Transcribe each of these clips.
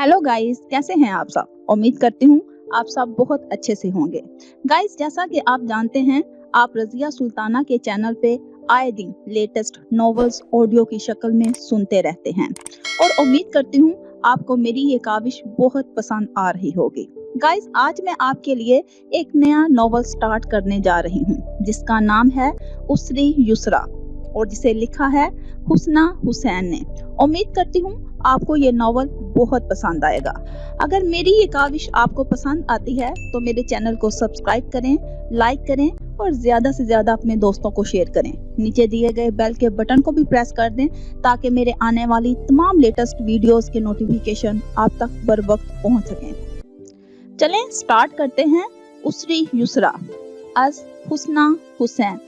Hello guys, कैसे हैं आप सब। उम्मीद करती हूँ आप सब बहुत अच्छे से होंगे। गाइस, जैसा कि आप जानते हैं, आप रज़िया सुल्ताना के चैनल पे आए दिन लेटेस्ट नॉवेल्स ऑडियो की शक्ल में सुनते रहते हैं और उम्मीद करती हूँ आपको मेरी ये काविश बहुत पसंद आ रही होगी। गाइस, आज मैं आपके लिए एक नया नॉवेल स्टार्ट करने जा रही हूँ जिसका नाम है उसरी युसरा और जिसे लिखा है हुस्ना हुसैन ने। उम्मीद करती हूँ आपको ये नॉवल बहुत पसंद आएगा। अगर मेरी ये काविश आपको पसंद आती है तो मेरे चैनल को सब्सक्राइब करें, लाइक करें और ज्यादा से ज्यादा अपने दोस्तों को शेयर करें। नीचे दिए गए बेल के बटन को भी प्रेस कर दें ताकि मेरे आने वाली तमाम लेटेस्ट वीडियोस के नोटिफिकेशन आप तक बर वक्त पहुंच सकें। चलें स्टार्ट करते हैं। उसरी युसरा अज हुस्ना हुसैन।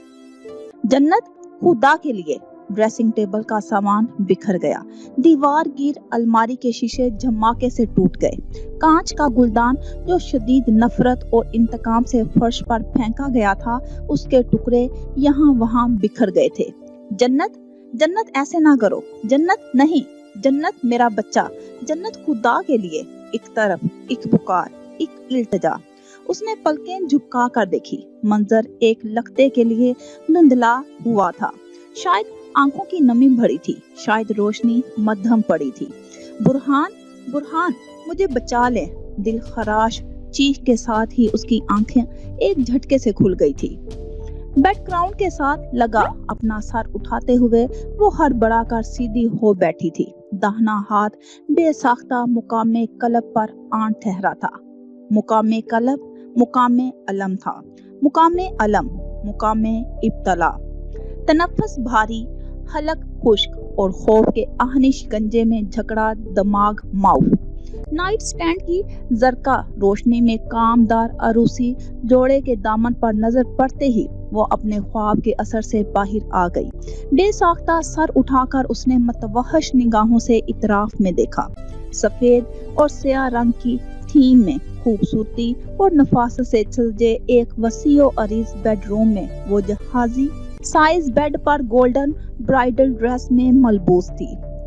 जन्नत खुदा के लिए ड्रेसिंग टेबल का सामान बिखर गया। दीवार गिर अलमारी के शीशे झमाके से टूट गए। कांच का गुलदान जो शदीद नफरत और इंतकाम से फर्श पर फेंका गया था, उसके टुकड़े यहाँ वहाँ बिखर गए थे। जन्नत, जन्नत ऐसे ना करो। जन्नत नहीं, जन्नत मेरा बच्चा। जन्नत खुदा के लिए। एक तरफ एक पुकार, एक इल्तिजा। उसने पलकें झुका कर देखी। मंजर एक लख्ते के लिए धुंधला हुआ था। शायद आंखों की नमी भरी थी, शायद रोशनी मध्यम पड़ी थी। बुरहान, बुरहान, मुझे बचा ले। दिल खराश चीख के साथ ही उसकी आंखें एक झटके से खुल गई थी। बेड क्राउन के साथ लगा अपना सर उठाते हुए वो हड़बड़ा कर सीधी हो बैठी थी। दाहिना हाथ बेसाख्ता मुकामे कलब पर आन ठहरा था। मुकामे कलब मुकामे अलम था। मुकामे अलम मुकामे इब्तला। तनफ्फुस भारी, हलक खुश्क और खौफ के आहनी शिकंजे में झकड़ा दिमाग माउफ। नाइट स्टैंड की जरका रोशनी में कामदार अरूसी जोड़े के दामन पर नजर पड़ते ही वो अपने ख्वाब के असर से बाहर आ गई। बेसाख्ता सर उठाकर उसने मतवहश निगाहों से इतराफ में देखा। सफेद और स्याह रंग की थीम में खूबसूरती और नफासत से सजे एक वसी और अरीज बेडरूम में वो जहाजी साइज बेड पर गोल्डन ब्राइडल ड्रेस में मलबूस थी।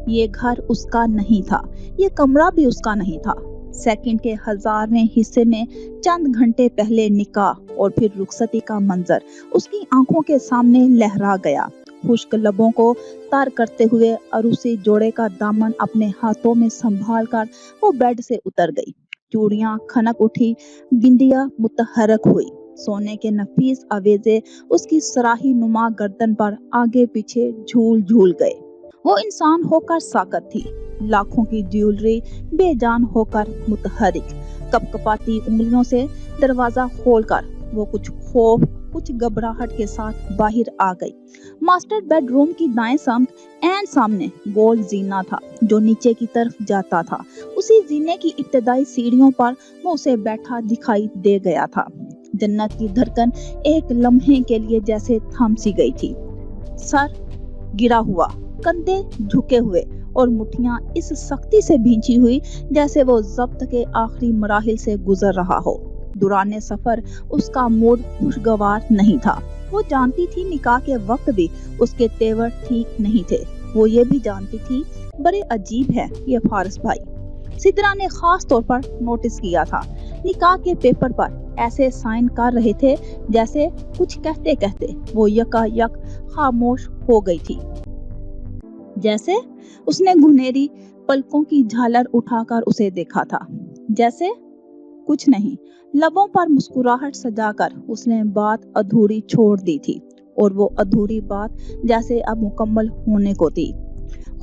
ये घर उसका नहीं था, ये कमरा भी उसका नहीं था। सेकंड के 1000वें हिस्से में चंद घंटे पहले निकाह और फिर रुखसती का मंजर उसकी आंखों के सामने लहरा गया। खुश्क लबों को तर करते हुए अरूसी जोड़े का दामन अपने हाथों में संभाल कर वो बेड से उतर गई। चूड़ियां खनक उठी, बिंदिया मुतहरक हुई। सोने के नफीस अवेजे उसकी सराही नुमा गर्दन पर आगे पीछे झूल झूल गए। वो इंसान होकर साकत थी, लाखों की ज्वेलरी बेजान होकर मुतहरिक। कपकपाती उंगलियों से दरवाजा खोलकर वो कुछ खौफ कुछ घबराहट के साथ बाहर आ गई। मास्टर बेडरूम की दाएं समत एन सामने गोल जीना था जो नीचे की तरफ जाता था। उसी जीने की इब्तदाई सीढ़ियों पर वो उसे बैठा दिखाई दे गया था। जन्नत की धड़कन एक लम्हे के लिए जैसे थम सी गई थी। सर गिरा हुआ, कंधे झुके हुए और मुट्ठियां इस सख्ती से भींची हुई जैसे वो जब्त के आखिरी मराहिल से गुजर रहा हो। दुराने सफर उसका मूड खुशगवार नहीं था। वो जानती थी निकाह के वक्त भी उसके तेवर ठीक नहीं थे। वो ये भी जानती थी बड़े अजीब है ये फारिस भाई। सिद्रा ने खास तौर पर नोटिस किया था। निकाह के पेपर पर ऐसे साइन कर रहे थे जैसे कुछ कहते कहते वो यकायक खामोश हो गई थी। जैसे उसने घुनेरी पलकों की झालर उठाकर उसे देखा था। जैसे कुछ नहीं, लबों पर मुस्कुराहट सजाकर उसने बात अधूरी छोड़ दी थी और वो अधूरी बात जैसे अब मुकम्मल होने को थी।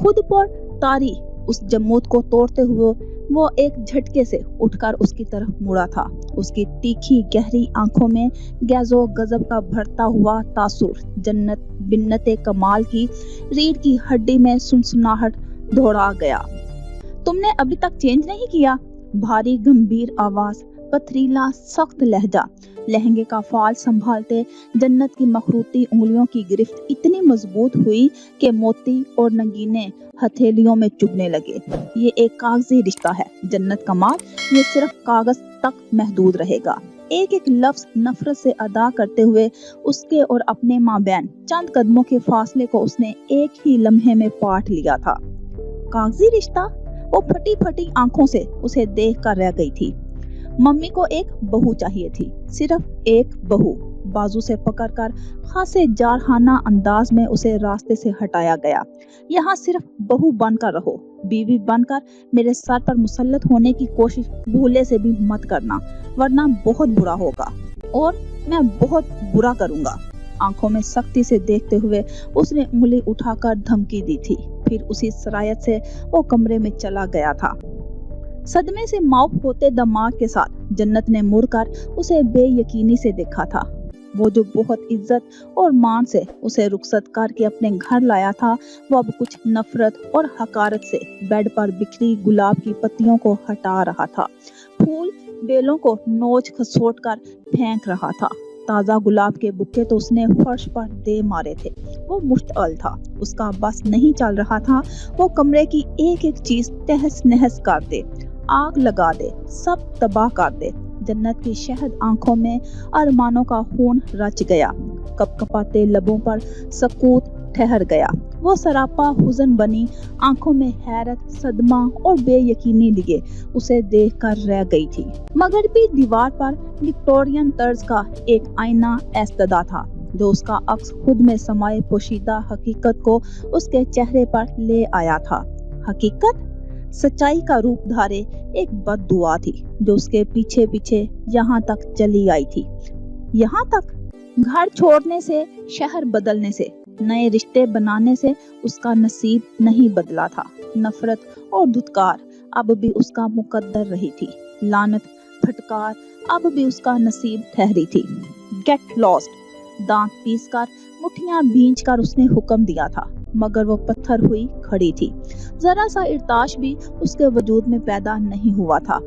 खुद पर तारी उस जमूत को तोड़ते हुए वो एक झटके से उठकर उसकी तरफ मुड़ा था। उसकी तीखी गहरी आंखों में गैजो गजब का भरता हुआ तासुर जन्नत बिन्नते कमाल की रीढ़ की हड्डी में सुनसुनाहट दौड़ा गया। तुमने अभी तक चेंज नहीं किया। भारी गंभीर आवाज, पथरीला सख्त लहजा। लहंगे का फाल संभालते जन्नत की मखरूती उंगलियों की गिरफ्त इतनी मजबूत हुई कि मोती और नगीने हथेलियों में चुभने लगे। ये एक कागजी रिश्ता है जन्नत कमाल, ये सिर्फ कागज तक महदूद रहेगा। एक एक लफ्ज नफरत से अदा करते हुए उसके और अपने माबैन चंद कदमों के फासले को उसने एक ही लम्हे में पाट लिया था। कागजी रिश्ता वो फटी फटी आंखों से उसे देख कर रह गई थी। मम्मी को एक बहू चाहिए थी, सिर्फ एक बहू। बाजू से पकड़कर खासे जारहाना अंदाज में उसे रास्ते से हटाया गया। यहाँ सिर्फ बहू बनकर रहो, बीवी बनकर मेरे सर पर मुसल्लत होने की कोशिश भूले से भी मत करना, वरना बहुत बुरा होगा और मैं बहुत बुरा करूँगा। आंखों में सख्ती से देखते हुए उसने उंगली उठाकर धमकी दी थी। फिर उसी सरायत से वो कमरे में चला गया था। सदमे से माऊफ होते दिमाग के साथ जन्नत ने मुड़कर उसे बेयकीनी से देखा था। वो जो बहुत इज्जत और मान से उसे रुखसत करके अपने घर लाया था, वो अब कुछ नफरत और हकारत से बेड पर बिखरी गुलाब की पत्तियों को हटा रहा था, फूल बेलों को नोच खसोट कर फेंक रहा था। ताजा गुलाब के बुक्के तो उसने फर्श पर दे मारे थे। वो मुश्तअल था, उसका बस नहीं चल रहा था। वो कमरे की एक एक चीज तहस नहस कर दे, आग लगा दे, सब तबाह कर दे। जन्नत की शहद आंखों में अरमानों का खून रच गया। कपकपाते लबों पर सकूत ठहर गया। वो सरापा हुज़न बनी आंखों में हैरत, सदमा और बेयकीनी लिए उसे देखकर रह गई थी। मगरबी दीवार पर विक्टोरियन तर्ज का एक आईना ऐस्तदा था, जो उसका अक्स खुद में समाये पोशीदा हकीकत को उसके चेहरे पर ले आया था। हकीकत सच्चाई का रूप धारे एक बददुआ थी, जो उसके पीछे पीछे यहाँ तक चली आई थी। यहाँ तक घर छोड़ने से, शहर बदलने से, नए रिश्ते बनाने से उसका नसीब नहीं बदला था। नफरत और धुतकार अब भी उसका मुकद्दर रही थी। लानत, फटकार अब भी उसका नसीब ठहरी थी। Get lost. दांत पीसकर, मुट्ठियां भींचकर उसने हुक्म दिया था, मगर वो पत्थर हुई खड़ी थी। जरा सा इर्ताश भी उसके वजूद में पैदा नहीं हुआ था।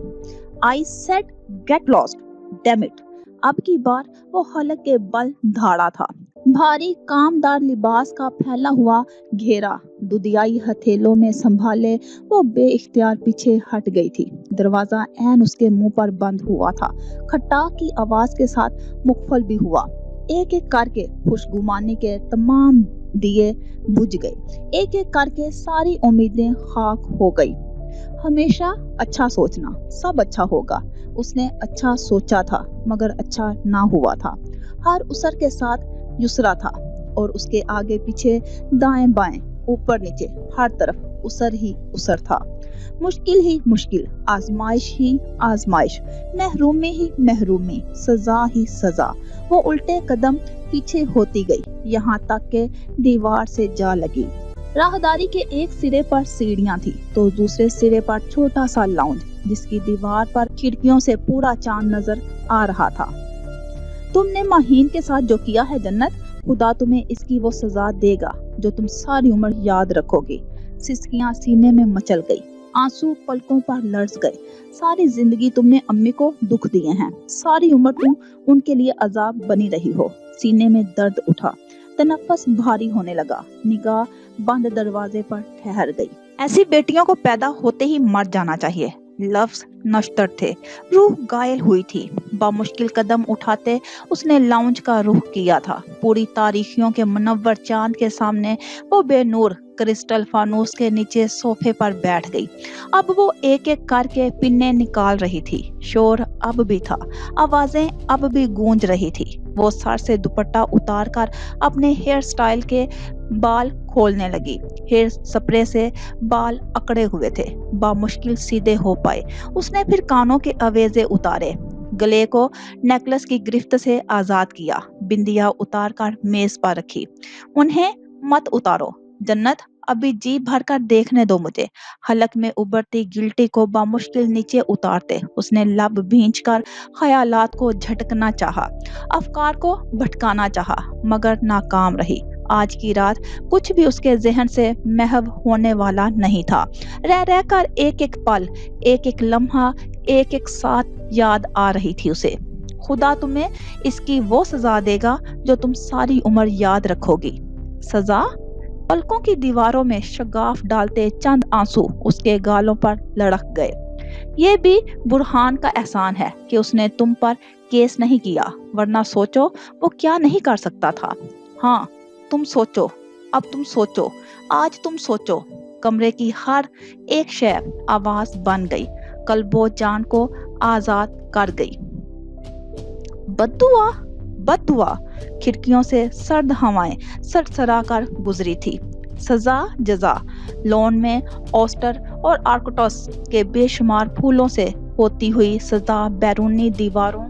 I said get lost, damn it. अब की बार वो हलक के बल धाड़ा था। भारी कामदार लिबास का फैला हुआ घेरा दुधियाई हथेलों में संभाले वो बेइख्तियार पीछे हट गई थी। दरवाजा ऐन उसके मुंह पर बंद हुआ था। खट्टा की आवाज के साथ मुखफल भी हुआ। एक एक करके खुशगुमानी के तमाम दिए बुझ गए। एक एक करके सारी उम्मीदें खाक हो गई। हमेशा अच्छा सोचना, सब अच्छा होगा। उसने अच्छा सोचा था, मगर अच्छा ना हुआ था। हर उसर के साथ युसरा था और उसके आगे पीछे, दाएं बाएं, ऊपर नीचे, हर तरफ उसर ही उसर था। मुश्किल ही मुश्किल, आजमाइश ही आजमाइश, महरूमी ही महरूमी, सजा ही सजा। वो उल्टे कदम पीछे होती गई, यहाँ तक के दीवार से जा लगी। राहदारी के एक सिरे पर सीढ़ियां थी, तो दूसरे सिरे पर छोटा सा लाउंज, जिसकी दीवार पर खिड़कियों से पूरा चांद नजर आ रहा था। तुमने माहीन के साथ जो किया है जन्नत, खुदा तुम्हें इसकी वो सजा देगा जो तुम सारी उम्र याद रखोगी। सिसकियां सीने में मचल गई, आंसू पलकों पर लर्ज गए। सारी जिंदगी तुमने अम्मी को दुख दिए हैं, सारी उम्र तुम उनके लिए अजाब बनी रही हो। सीने में दर्द उठा, तनफ्फस भारी होने लगा, निगाह बंद दरवाजे पर ठहर गई। ऐसी बेटियों को पैदा होते ही मर जाना चाहिए। लफ्ज नश्तर थे, रूह घायल हुई थी। बामुश्किल कदम उठाते उसने लाउंज का रुख किया था। पूरी तारीखियों के मुनव्वर चांद के सामने वो बेनूर क्रिस्टल फानूस के नीचे सोफे पर बैठ गई। अब वो एक एक करके पिन्ने निकाल रही थी। शोर अब भी था, आवाजें अब भी गूंज रही थी। वो सर से दुपट्टा उतार कर अपने हेयर स्टाइल के बाल खोलने लगी। हेयर स्प्रे से बाल अकड़े हुए थे, बामुश्किल सीधे हो पाए। उसने फिर कानों के अवेजे उतारे, गले को नेकलेस की गिरफ्त से आजाद किया, बिंदिया उतार कर मेज पर रखी। उन्हें मत उतारो जन्नत, अभी जी भर कर देखने दो मुझे। हलक में उभरती गिल्टी को बामुश्किल नीचे उतारते उसने लब भींचकर ख्यालात को झटकना चाहा, अफकार को भटकाना चाहा, मगर नाकाम रही। आज की रात कुछ भी उसके जहन से महव होने वाला नहीं था। रह रह कर एक एक पल, एक एक लम्हा, एक एक साथ याद आ रही थी उसे। खुदा तुम्हें इसकी वो सजा देगा जो तुम सारी उम्र याद रखोगी। सजा? पलकों की दीवारों में शगाफ डालते चंद आंसू उसके गालों पर लड़क गए। ये भी बुरहान का एहसान है कि उसने तुम पर केस नहीं किया, वरना सोचो वो क्या नहीं कर सकता था। हाँ, तुम सोचो, अब तुम सोचो, आज तुम सोचो। कमरे की हर एक शय आवाज बन गई, कल्बो जान को आजाद कर गई। बद्दुआ, बद्दुआ। खिड़कियों से सर्द हवाएं सरसरा कर गुजरी थी। सजा जजा। लॉन में ऑस्टर और आर्कटोस के बेशुमार फूलों से होती हुई सजा बैरूनी दीवारों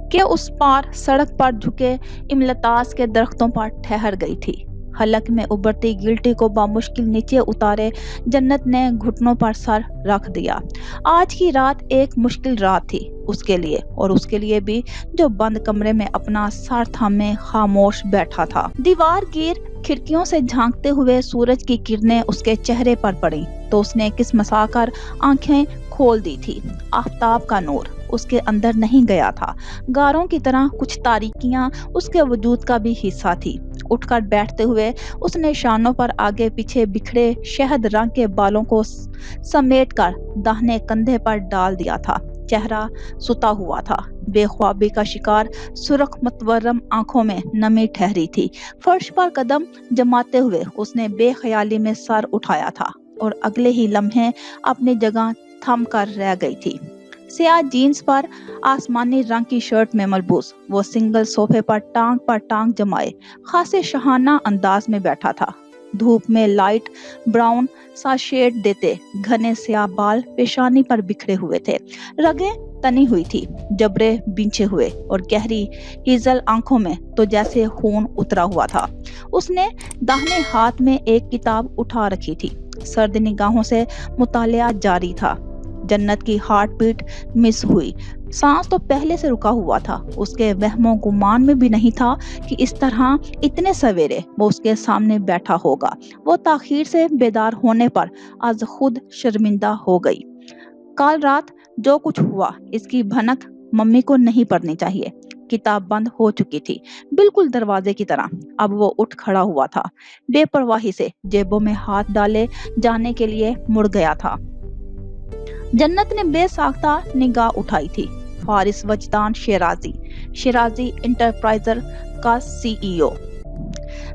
के उस पार सड़क पर झुके इमलतास के दरख्तों पर ठहर गई थी। हलक में उभरती गिल्टी को बामुश्किल नीचे उतारे जन्नत ने घुटनों पर सर रख दिया। आज की रात एक मुश्किल रात थी उसके लिए, और उसके लिए भी जो बंद कमरे में अपना सर थामे खामोश बैठा था। दीवार गिर खिड़कियों से झांकते हुए सूरज की किरणें उसके चेहरे पर पड़ी तो उसने किस्मसाकर आंखें खोल दी थी। आफताब का नूर उसके अंदर नहीं गया था। गारों की तरह कुछ तारीकियां उसके वजूद का भी हिस्सा थी। उठकर बैठते हुए उसने शानों पर आगे पीछे बिखरे शहद रंग के बालों को समेटकर दाहिने कंधे पर डाल दिया था। चेहरा सुता हुआ था। बेख्वाबी का शिकार सुर्ख मतवरम आंखों में नमी ठहरी थी। फर्श पर कदम जमाते हुए उसने बेख्याली में सर उठाया था और अगले ही लम्हे अपनी जगह थम कर रह गई थी। सियाह जीन्स पर आसमानी रंग की शर्ट में मलबूस वो सिंगल सोफे पर टांग जमाए खासे शहाना अंदाज में बैठा था। धूप में लाइट ब्राउन सा शेड देते घने स्याह बाल पेशानी पर बिखरे हुए थे। रगें तनी हुई थी, जबरे बिंचे हुए और गहरी हिजल आंखों में तो जैसे खून उतरा हुआ था। उसने दाहिने हाथ में एक किताब उठा रखी थी। सर्द निगाहों से मुतालिया जारी था। जन्नत की हार्ट बीट मिस हुई। सांस तो पहले से रुका हुआ था। उसके वहमों गुमान में भी नहीं था कि इस तरह इतने सवेरे वो उसके सामने बैठा होगा। वो ताखीर से बेदार होने पर आज खुद शर्मिंदा हो गई। कल रात जो कुछ हुआ इसकी भनक मम्मी को नहीं पड़नी चाहिए। किताब बंद हो चुकी थी, बिल्कुल दरवाजे की तरह। अब वो उठ खड़ा हुआ था। बेपरवाही से जेबों में हाथ डाले जाने के लिए मुड़ गया था। जन्नत ने बेसाख्ता निगाह उठाई थी। फारिस वजदान शिराजी इंटरप्राइजर का सीईओ,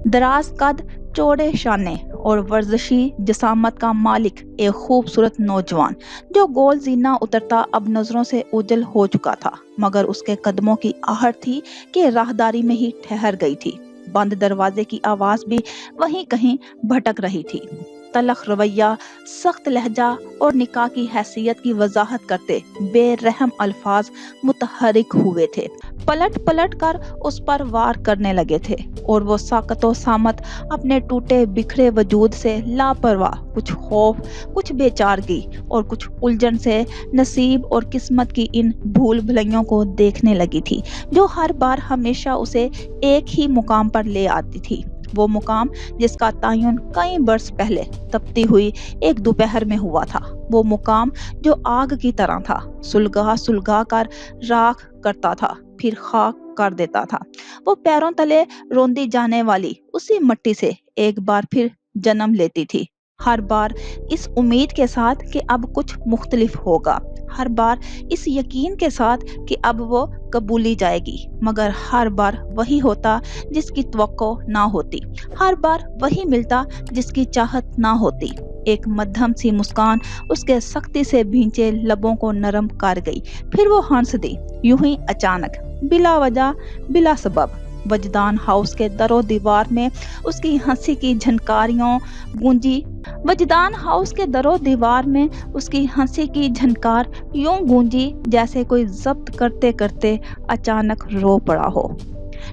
दराज कद, चौड़े शाने और वर्जिशी जसामत का मालिक, एक खूबसूरत नौजवान जो गोल जीना उतरता अब नजरों से ओझल हो चुका था, मगर उसके कदमों की आहट थी कि राहदारी में ही ठहर गई थी। बंद दरवाजे की आवाज भी वहीं कहीं भटक रही थी। तलख रवैया, सख्त लहजा और निकाह की हैसियत की वजाहत करते बेरहम अल्फाज मुतहरिक हुए थे। पलट पलट कर उस पर वार करने लगे थे और वो साकतो सामत अपने टूटे बिखरे वजूद से लापरवाह, कुछ खौफ, कुछ बेचारगी और कुछ उलझन से नसीब और किस्मत की इन भूल भुलैयों को देखने लगी थी जो हर बार हमेशा उसे एक ही मुकाम पर ले आती थी। वो मुकाम जिसका तायुन कई बरस पहले तपती हुई एक दोपहर में हुआ था। वो मुकाम जो आग की तरह था, सुलगा सुलगा कर राख करता था, फिर खाक कर देता था। वो पैरों तले रोंदी जाने वाली उसी मिट्टी से एक बार फिर जन्म लेती थी। हर बार इस उम्मीद के साथ कि अब कुछ मुख्तलिफ होगा, हर बार इस यकीन के साथ कि अब वो कबूली जाएगी, मगर हर बार वही होता जिसकी तवक्को ना होती, हर बार वही मिलता जिसकी चाहत ना होती। एक मध्यम सी मुस्कान उसके सख्ती से भींचे लबों को नरम कर गई। फिर वो हंस दी, यूं ही अचानक, बिला वजह, बिला सबब। वजदान हाउस के दरो दीवार में उसकी हंसी की झनकारियों गूंजी। वजदान हाउस के दरो दीवार में उसकी हंसी की झनकार यूं गूंजी जैसे कोई जब्त करते करते अचानक रो पड़ा हो।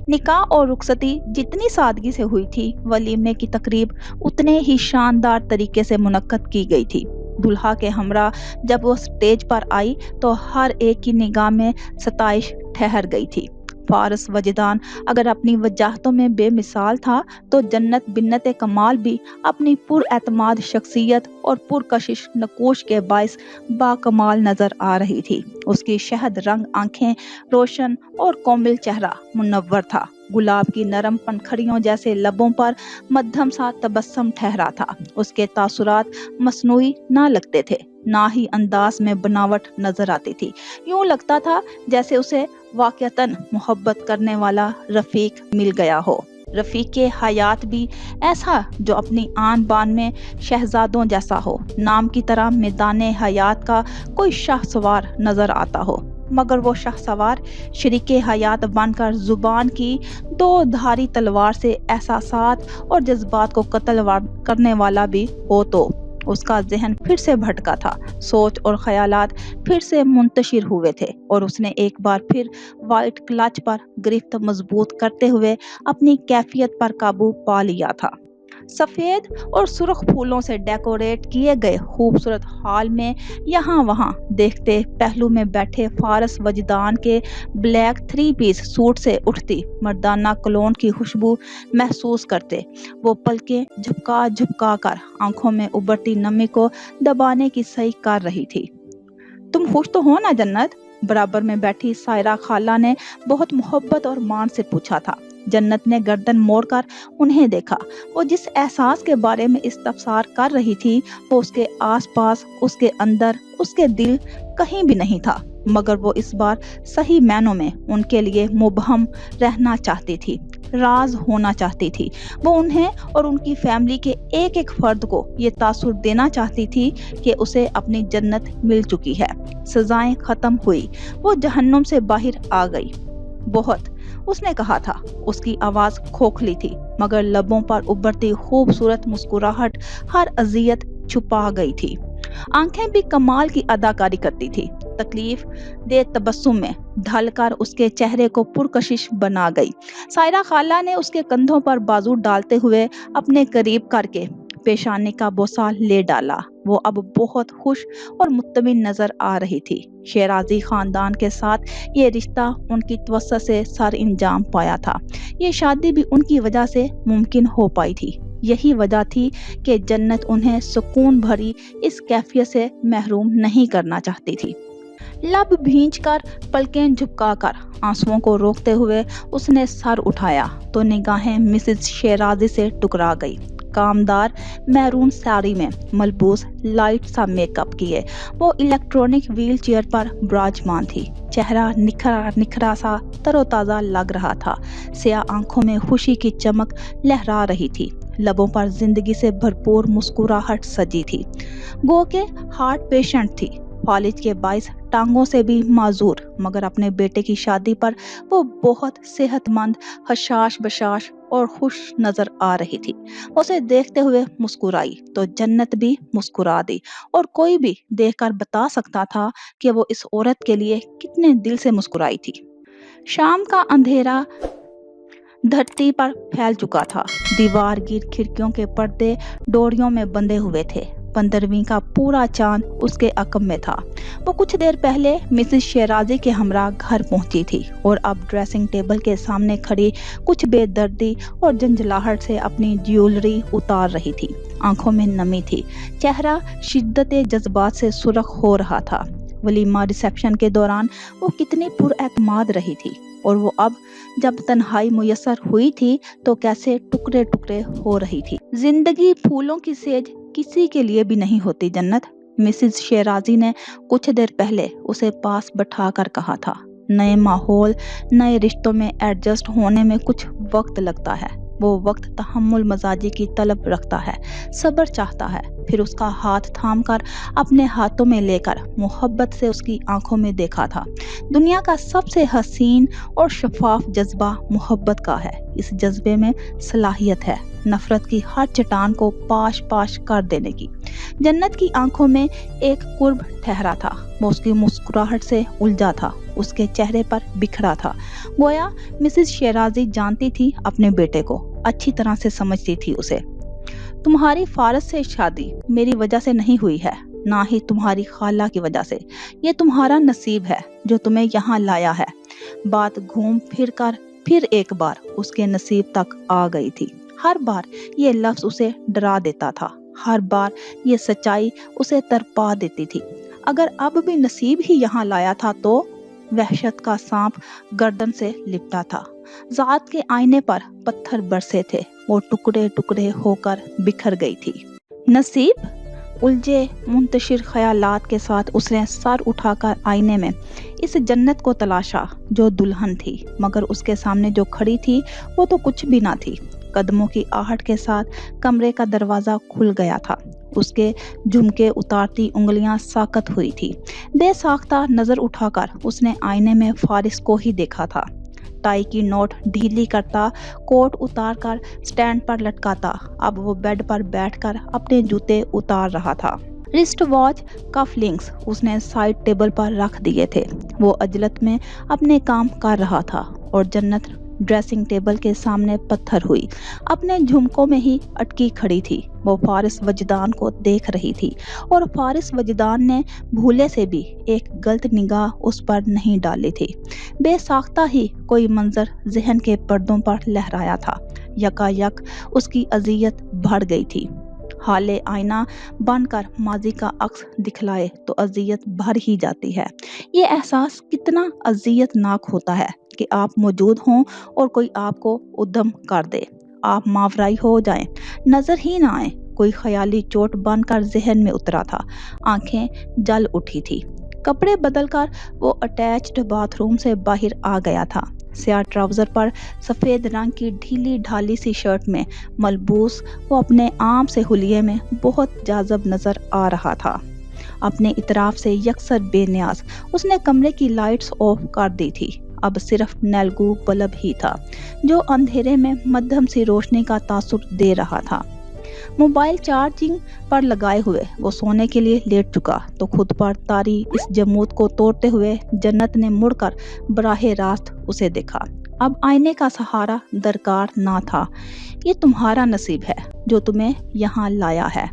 निकाह और रुखसती जितनी सादगी से हुई थी, वलीमे की तकरीब उतने ही शानदार तरीके से मुनक्कद की गई थी। दुल्हा के हमरा जब वो स्टेज पर आई तो हर एक की निगाह में सताइश ठहर गई थी। फारिस वजदान अगर अपनी वजाहतों में बेमिसाल था तो जन्नत बिन्नत कमाल भी अपनी पुरएतमाद शख्सियत और पुरकशिश नकोश के बाइस बाकमाल नजर आ रही थी। उसकी शहद रंग आंखें रोशन और कोमल चेहरा मुनव्वर था। गुलाब की नरम पंखड़ियों जैसे लबों पर मध्यम सा तबस्सुम ठहरा था। उसके तासुरात मसनूई ना लगते थे, ना ही अंदाज में बनावट नजर आती थी। यूं लगता था जैसे उसे वाकयातन मोहब्बत करने वाला रफीक मिल गया हो। रफीक हयात भी ऐसा जो अपनी आन बान में शहजादों जैसा हो, नाम की तरह मैदान हयात का कोई शाह सवार नजर आता हो, मगर वो शाह सवार शरीके हयात बनकर जुबान की दो धारी तलवार से एहसासात और जज्बात को कत्ल करने वाला भी हो तो उसका जहन फिर से भटका था। सोच और ख्यालात फिर से मुंतशिर हुए थे और उसने एक बार फिर वाइट क्लच पर गिरफ्त मजबूत करते हुए अपनी कैफियत पर काबू पा लिया था। सफेद और सुर्ख फूलों से डेकोरेट किए गए खूबसूरत हॉल में यहाँ वहाँ देखते पहलू में बैठे फारस वजदान के ब्लैक 3 पीस सूट से उठती मर्दाना कलोन की खुशबू महसूस करते वो पलकें झुका झुका कर आंखों में उभरती नमी को दबाने की सही कर रही थी। तुम खुश तो हो ना जन्नत? बराबर में बैठी सायरा खाला ने बहुत मोहब्बत और मान से पूछा था। जन्नत ने गर्दन मोड़कर उन्हें देखा। वो जिस एहसास के बारे में इस्तफसार कर रही थी वो उसके आसपास, उसके अंदर, उसके दिल कहीं भी नहीं था, मगर वो इस बार सही मायनों में उनके लिए मुबहम रहना चाहती थी, राज होना चाहती थी। वो उन्हें और उनकी फैमिली के एक एक फर्द को ये तासुर देना चाहती थी कि उसे अपनी जन्नत मिल चुकी है, सजाएं खत्म हुई, वो जहन्नुम से बाहर आ गई। बहुत, उसने कहा था। उसकी आवाज खोखली थी, मगर लबों पर उभरती खूबसूरत मुस्कुराहट हर अजियत छुपा गई थी। आंखें भी कमाल की अदाकारी करती थी। तकलीफ दे तबस्सुम में ढलकर उसके चेहरे को पुरकशिश बना गई। सायरा खाला ने उसके कंधों पर बाजू डालते हुए अपने करीब करके पेशानी का बोसा ले डाला। वो अब बहुत खुश और मुत्तमिन नजर आ रही थी। शेराजी खानदान के साथ ये रिश्ता उनकी तवस्सुत से सर इंजाम पाया था। ये शादी भी उनकी वजह से मुमकिन हो पाई थी। यही वजह थी कि जन्नत उन्हें सुकून भरी इस कैफियत से महरूम नहीं करना चाहती थी। लब भींचकर पलकें झुकाकर आंसुओं को रोकते हुए उसने सर उठाया तो निगाहें मिसेस शेराजी से टकरा गई। कामदार मैरून साड़ी में मलबूस लाइट सा मेकअप किए वो इलेक्ट्रॉनिक व्हील चेयर पर विराजमान थी। चेहरा निखरा निखरा सा तरोताज़ा लग रहा था। स्याह आंखों में खुशी की चमक लहरा रही थी। लबों पर जिंदगी से भरपूर मुस्कुराहट सजी थी। गो के हार्ट पेशेंट थी। फालिज के 22 टांगों से भी माजूर, मगर अपने बेटे की शादी पर वो बहुत सेहतमंद, हशाश बशाश और खुश नजर आ रही थी। उसे देखते हुए मुस्कुराई तो जन्नत भी मुस्कुरा दी और कोई भी देखकर बता सकता था कि वो इस औरत के लिए कितने दिल से मुस्कुराई थी। शाम का अंधेरा धरती पर फैल चुका था। दीवार गिर खिड़कियों के पर्दे डोरियों में बंधे हुए थे। 15वीं का पूरा चांद उसके अकब में था। वो कुछ देर पहले मिसेस शेराजी के हमरा घर पहुंची थी और अब ड्रेसिंग टेबल के सामने खड़ी कुछ बेदर्दी और झंझलाहट से अपनी ज्वेलरी उतार रही थी। आंखों में नमी थी। चेहरा शिद्दत जज्बात से सुर्ख हो रहा था। वलीमा रिसेप्शन के दौरान वो कितनी पुरएतमाद रही थी और वो अब जब तन्हाई मुयस्सर हुई थी तो कैसे टुकड़े टुकड़े हो रही थी। जिंदगी फूलों की सेज किसी के लिए भी नहीं होती जन्नत, मिसेस शेराजी ने कुछ देर पहले उसे पास बैठाकर कहा था। नए माहौल, नए रिश्तों में एडजस्ट होने में कुछ वक्त लगता है। वो वक्त तहम्मुल मजाजी की तलब रखता है, सब्र चाहता है। फिर उसका हाथ थामकर अपने हाथों में लेकर मोहब्बत से उसकी आंखों में देखा था। दुनिया का सबसे हसीन और शफाफ जज्बा मोहब्बत का है। इस जज्बे में सलाहियत है नफरत की हर चट्टान को पाश पाश कर देने की। जन्नत की आंखों में एक कुर्ब ठहरा था। वो उसकी मुस्कुराहट से उलझा था, उसके चेहरे पर बिखरा था। गोया मिसेस शेराजी जानती थी अपने बेटे को, अच्छी तरह से समझती थी उसे। तुम्हारी फारस से शादी मेरी वजह से नहीं हुई है, ना ही तुम्हारी खाला की वजह से। ये तुम्हारा नसीब है जो तुम्हें यहाँ लाया है। बात घूम फिर कर फिर एक बार उसके नसीब तक आ गई थी। हर बार ये लफ्ज उसे डरा देता था, हर बार ये सच्चाई उसे तरपा देती थी। अगर अब भी नसीब ही यहाँ लाया था तो वहशत का सांप गर्दन से लिपटा था। जात के आईने पर पत्थर बरसे थे, वो टुकड़े टुकड़े होकर बिखर गई थी। नसीब? उलझे मुंतशिर ख्यालात के साथ उसने सर उठाकर आईने में इस जन्नत को तलाशा जो दुल्हन थी, मगर उसके सामने जो खड़ी थी वो तो कुछ भी ना थी। कदमों की आहट के साथ कमरे का दरवाजा खुल गया था। उसके झुमके उतारती उंगलियां साकत हुई थी। बेसाख्ता नजर उठाकर उसने आईने में फारिस को ही देखा था। टाई की नोट ढीली करता, कोट उतार कर स्टैंड पर लटकाता, अब वो बेड पर बैठकर अपने जूते उतार रहा था। रिस्ट वॉच, कफ लिंक्स उसने साइड टेबल पर रख दिए थे। वो अजलत में अपने काम कर रहा था और जन्नत ड्रेसिंग टेबल के सामने पत्थर हुई अपने झुमकों में ही अटकी खड़ी थी। वो फारिस वजदान को देख रही थी और फारिस वजदान ने भूले से भी एक गलत निगाह उस पर नहीं डाली थी। बेसाख्ता ही कोई मंजर जहन के पर्दों पर लहराया था। यकायक उसकी अजियत बढ़ गई थी। हाले आईना बनकर माजी का अक्स दिखलाए तो अजियत भर ही जाती है। ये एहसास कितना अजियतनाक होता है कि आप मौजूद हों और कोई आपको उद्यम कर दे, आप मावराई हो जाएं, नजर ही ना आए। कोई ख्याली चोट बनकर जहन में उतरा था। आंखें जल उठी थी। कपड़े बदलकर वो अटैच्ड बाथरूम से बाहर आ गया था। स्याह ट्राउजर पर सफ़ेद रंग की ढीली ढाली सी शर्ट में मलबूस वो अपने आम से हुलिये में बहुत जाज़ब नज़र आ रहा था। अपने इतराफ से यकसर बेनियाज उसने कमरे की लाइट्स ऑफ कर दी थी। अब सिर्फ नेलगू बल्ब ही था जो अंधेरे में मध्यम सी रोशनी का तासुर दे रहा था। मोबाइल चार्जिंग पर लगाए हुए वो सोने के लिए लेट चुका तो खुद पर तारी इस जमूत को तोड़ते हुए जन्नत ने मुड़कर बराहे रास्त उसे देखा। अब आईने का सहारा दरकार ना था। ये तुम्हारा नसीब है जो तुम्हें यहाँ लाया है।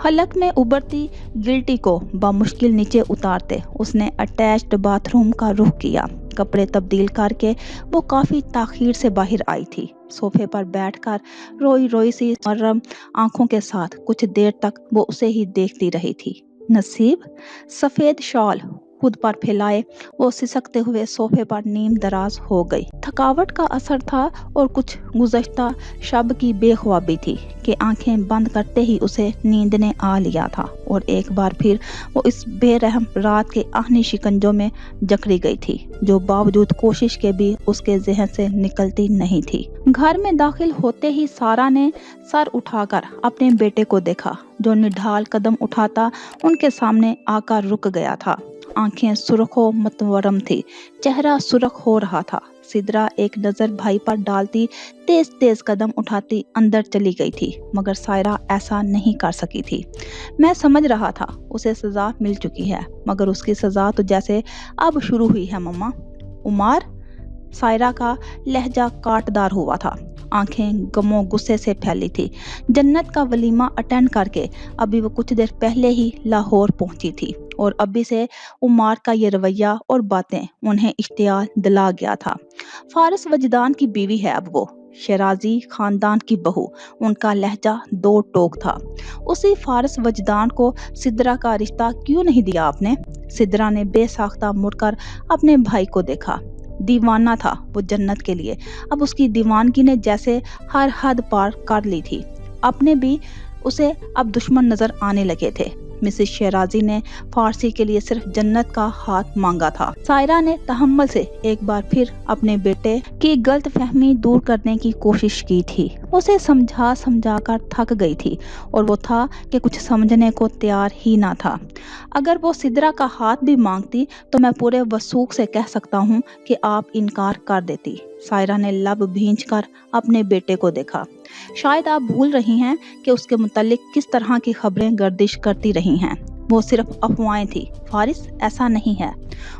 हलक में उबरती गिल्टी को बामुश्किल नीचे उतारते उसने अटैच्ड बाथरूम का रुख किया। कपड़े तब्दील करके वो काफ़ी ताखीर से बाहर आई थी। सोफे पर बैठकर रोई रोई सी मर्रम आंखों के साथ कुछ देर तक वो उसे ही देखती रही थी। नसीब, सफ़ेद शॉल खुद पर फैलाए वो सिसकते हुए सोफे पर नीम दराज हो गई। थकावट का असर था और कुछ गुज़श्ता शब की बेख्वाबी थी कि आंखें बंद करते ही उसे नींद ने आ लिया था और एक बार फिर वो इस बेरहम रात के आहनी शिकंजों में जकड़ी गई थी जो बावजूद कोशिश के भी उसके जहन से निकलती नहीं थी। घर में दाखिल होते ही सारा ने सर उठाकर अपने बेटे को देखा जो निढाल कदम उठाता उनके सामने आकर रुक गया था। आंखें सुर्खो मतवरम थी, चेहरा सुर्ख हो रहा था। सिदरा एक नज़र भाई पर डालती तेज तेज कदम उठाती अंदर चली गई थी, मगर सायरा ऐसा नहीं कर सकी थी। मैं समझ रहा था उसे सज़ा मिल चुकी है, मगर उसकी सज़ा तो जैसे अब शुरू हुई है मम्मा। उमार, सायरा का लहजा काटदार हुआ था। आंखें गमों गुस्से से फैली थी। जन्नत का वलीमा अटेंड करके अभी वो कुछ देर पहले ही लाहौर पहुंची थी और अभी से उमार का ये रवैया और बातें उन्हें इश्तियाल दिला गया था। फारिस वजदान की बीवी है अब वो, शराजी खानदान की बहू। उनका लहजा दो टोक था। उसी फारिस वजदान को सिदरा का रिश्ता क्यों नहीं दिया आपने? सिदरा ने बेसाख्ता मुड़कर अपने भाई को देखा। दीवाना था वो जन्नत के लिए। अब उसकी दीवानगी ने जैसे हर हद पार कर ली थी। अपने भी उसे अब दुश्मन नजर आने लगे थे। मिसेस शेराजी ने फारसी के लिए सिर्फ जन्नत का हाथ मांगा था। सायरा ने तहम्मुल से एक बार फिर अपने बेटे की गलत फहमी दूर करने की कोशिश की थी। उसे समझा समझा कर थक गई थी और वो था कि कुछ समझने को तैयार ही ना था। अगर वो सिदरा का हाथ भी मांगती तो मैं पूरे वसूख से कह सकता हूँ कि आप इनकार कर देती। सायरा ने लब भींचकर अपने बेटे को देखा। शायद आप भूल रही हैं कि उसके मुतालिक किस तरह की खबरें गर्दिश करती रही हैं। वो सिर्फ अफवाहें थी फारिस, ऐसा नहीं है।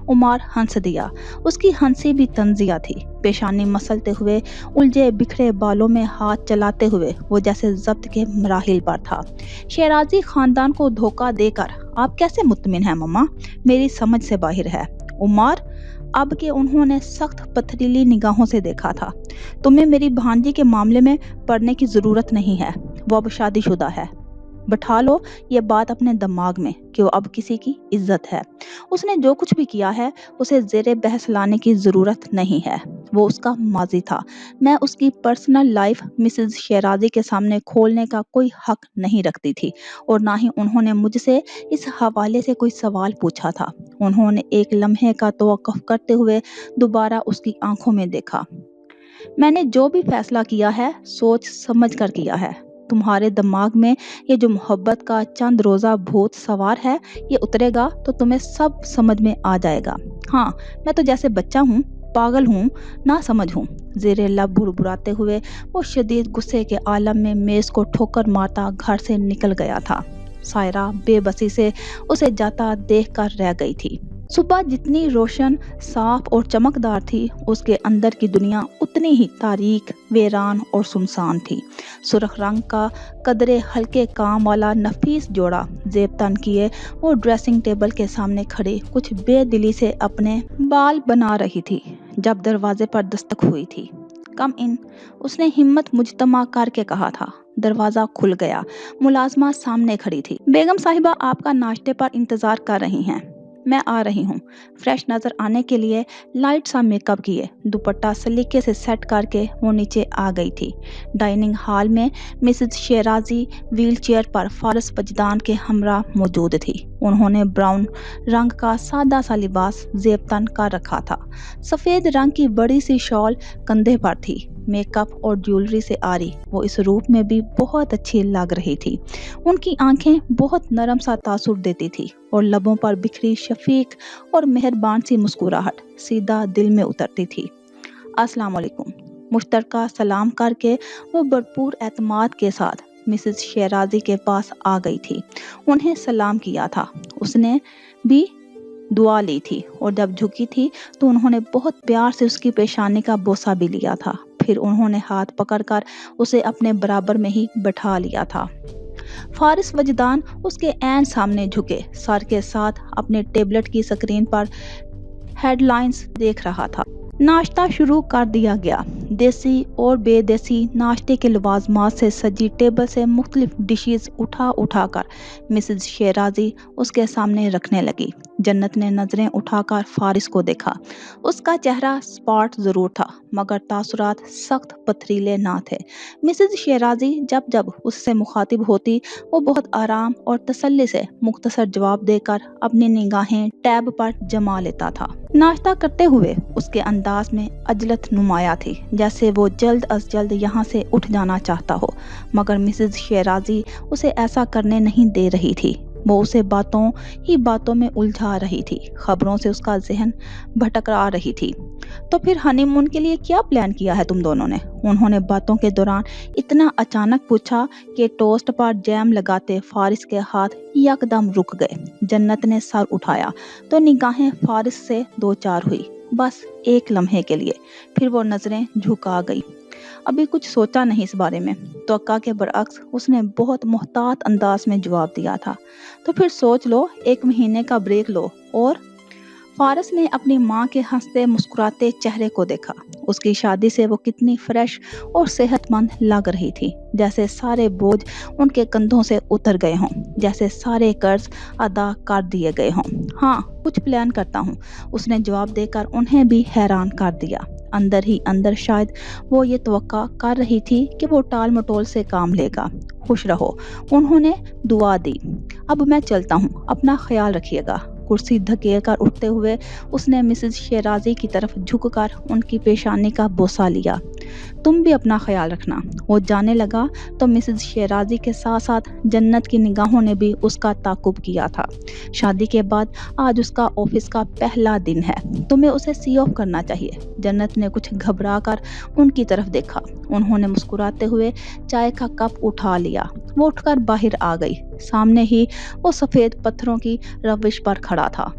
उमार हंस दिया। उसकी हंसी भी तंजिया थी। पेशानी मसलते हुए उलझे बिखरे बालों में हाथ चलाते हुए वो जैसे जब्त के मराहिल पर था। शेराजी खानदान को धोखा देकर आप कैसे मुतमिन हैं मम्मा? मेरी समझ से बाहर है। उमार, अब के उन्होंने सख्त पथरीली निगाहों से देखा था। तुम्हें मेरी भांजी के मामले में पड़ने की जरूरत नहीं है, वो अब शादीशुदा है। बैठा लो ये बात अपने दिमाग में कि वो अब किसी की इज्जत है। उसने जो कुछ भी किया है उसे ज़ेरे बहस लाने की ज़रूरत नहीं है। वो उसका माजी था। मैं उसकी पर्सनल लाइफ मिसेस शेराज़ी के सामने खोलने का कोई हक नहीं रखती थी और ना ही उन्होंने मुझसे इस हवाले से कोई सवाल पूछा था। उन्होंने एक लम्हे का तवक्कुफ करते हुए दोबारा उसकी आंखों में देखा। मैंने जो भी फैसला किया है सोच समझ कर किया है। तुम्हारे दिमाग में ये जो मोहब्बत का चंद रोज़ा भूत सवार है ये उतरेगा तो तुम्हें सब समझ में आ जाएगा। हाँ, मैं तो जैसे बच्चा हूँ, पागल हूँ, ना समझ हूँ। ज़ेरे लब बुड़बुड़ाते हुए वो शदीद गुस्से के आलम में मेज़ को ठोकर मारता घर से निकल गया था। सायरा बेबसी से उसे जाता देख कर रह गई थी। सुबह जितनी रोशन, साफ और चमकदार थी, उसके अंदर की दुनिया उतनी ही तारीक, वीरान और सुनसान थी। सुर्ख रंग का कदरे हल्के काम वाला नफीस जोड़ा जेब तन किए वो ड्रेसिंग टेबल के सामने खड़े कुछ बेदिली से अपने बाल बना रही थी जब दरवाजे पर दस्तक हुई थी। कम इन, उसने हिम्मत मुजतमा करके कहा था। दरवाज़ा खुल गया। मुलाजमा सामने खड़ी थी। बेगम साहिबा आपका नाश्ते पर इंतज़ार कर रही हैं। मैं आ रही हूँ। फ्रेश नज़र आने के लिए लाइट सा मेकअप किए दुपट्टा सलीके से सेट करके वो नीचे आ गई थी। डाइनिंग हॉल में मिसेस शेराज़ी व्हील चेयर पर फारस वजदान के हमरा मौजूद थी। उन्होंने ब्राउन रंग का सादा सा लिबास जेब तन कर रखा था। सफ़ेद रंग की बड़ी सी शॉल कंधे पर थी। मेकअप और ज्वेलरी से आरी वो इस रूप में भी बहुत अच्छी लग रही थी। उनकी आंखें बहुत नरम सा तासुर देती थी और लबों पर बिखरी शफीक और मेहरबान सी मुस्कुराहट सीधा दिल में उतरती थी। अस्सलाम वालेकुम। मुश्तरका सलाम करके वो भरपूर एतमाद के साथ मिसेस शेराज़ी के पास आ गई थी। उन्हें सलाम किया था। उसने भी दुआ ली थी और जब झुकी थी तो उन्होंने बहुत प्यार से उसकी पेशानी का बोसा भी लिया था। फिर उन्होंने हाथ पकड़कर उसे अपने बराबर में ही बैठा लिया था। फारिस वजदान उसके ऐन सामने झुके सर के साथ अपने टेबलेट की स्क्रीन पर हेडलाइंस देख रहा था। नाश्ता शुरू कर दिया गया। देसी और बेदेसी नाश्ते के लवाजमात से सजी टेबल से मुख्तलिफ डिशेस उठा उठाकर मिसेस शेराज़ी उसके सामने रखने लगी। जन्नत ने नज़रें उठाकर फारिस को देखा। उसका चेहरा स्पॉट ज़रूर था मगर तासुरात सख्त पथरीले ना थे। मिसेस शेराज़ी जब जब उससे मुखातिब होती वो बहुत आराम और तसल्ली से मुख्तसर जवाब देकर अपनी निगाहें टैब पर जमा लेता था। नाश्ता करते हुए उसके अंदाज में अजलत नुमाया थी जैसे वो जल्द अज जल्द यहाँ से उठ जाना चाहता हो मगर मिसेस शेराज़ी उसे ऐसा करने नहीं दे रही थी। वो उसे बातों ही बातों में उलझा रही थी। खबरों से उसका जहन भटका रही थी। तो फिर हनीमून के लिए क्या प्लान किया है तुम दोनों ने? उन्होंने बातों के दौरान इतना अचानक पूछा कि टोस्ट पर जैम लगाते फारिस के हाथ यकदम रुक गए। जन्नत ने सर उठाया तो निगाहें फारिस से दो चार हुई, बस एक लम्हे के लिए। फिर वो नजरें झुका गई। अभी कुछ सोचा नहीं इस बारे में। तवक्का के बरअक्स उसने बहुत मोहतात अंदाज में जवाब दिया था। तो फिर सोच लो, 1 महीने का ब्रेक लो। और फारस ने अपनी माँ के हंसते मुस्कुराते चेहरे को देखा। उसकी शादी से वो कितनी फ्रेश और सेहतमंद लग रही थी, जैसे सारे बोझ उनके कंधों से उतर गए हों, जैसे सारे कर्ज अदा कर दिए गए हों। हाँ, कुछ प्लान करता हूँ, उसने जवाब देकर उन्हें भी हैरान कर दिया। अंदर ही अंदर शायद वो ये तवक्का कर रही थी कि वो टाल मटोल से काम लेगा। खुश रहो, उन्होंने दुआ दी। अब मैं चलता हूँ, अपना ख्याल रखिएगा। कुर्सी धकेल कर उठते हुए उसने मिसेस शेराज़ी की तरफ झुककर उनकी पेशानी का बोसा लिया। तुम भी अपना ख्याल रखना। वो जाने लगा तो मिसेस शेराज़ी के साथ साथ जन्नत की निगाहों ने भी उसका ताकुब किया था। शादी के बाद आज उसका ऑफिस का पहला दिन है, तुम्हें उसे सी ऑफ करना चाहिए। जन्नत ने कुछ घबरा कर उनकी तरफ देखा। उन्होंने मुस्कुराते हुए चाय का कप उठा लिया। वो उठकर बाहर आ गई। सामने ही वो सफ़ेद पत्थरों की रविश पर खड़ा था।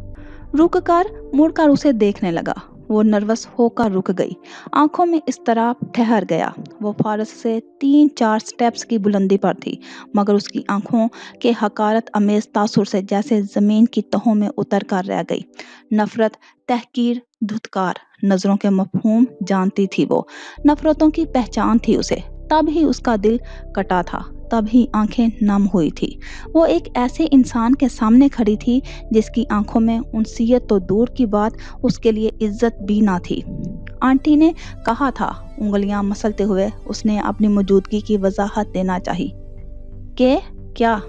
रुककर मुड़कर उसे देखने लगा। वो नर्वस होकर रुक गई, आंखों में इस तरह ठहर गया। वो फारस से 3-4 स्टेप्स की बुलंदी पर थी मगर उसकी आंखों के हकारत अमेज तासुर से जैसे ज़मीन की तहों में उतर कर रह गई। नफरत, तहकीर, धुतकार, नज़रों के मफहूम जानती थी वो। नफरतों की पहचान थी उसे। तब ही उसका दिल कटा था तभी आंखें नम हुई थी। वो एक ऐसे इंसान के सामने खड़ी थी जिसकी आंखों में उनसियत तो दूर की बात, उसके लिए इज्जत भी ना थी। आंटी ने कहा था, उंगलियां मसलते हुए उसने अपनी मौजूदगी की वजाहत देना चाही। के क्या?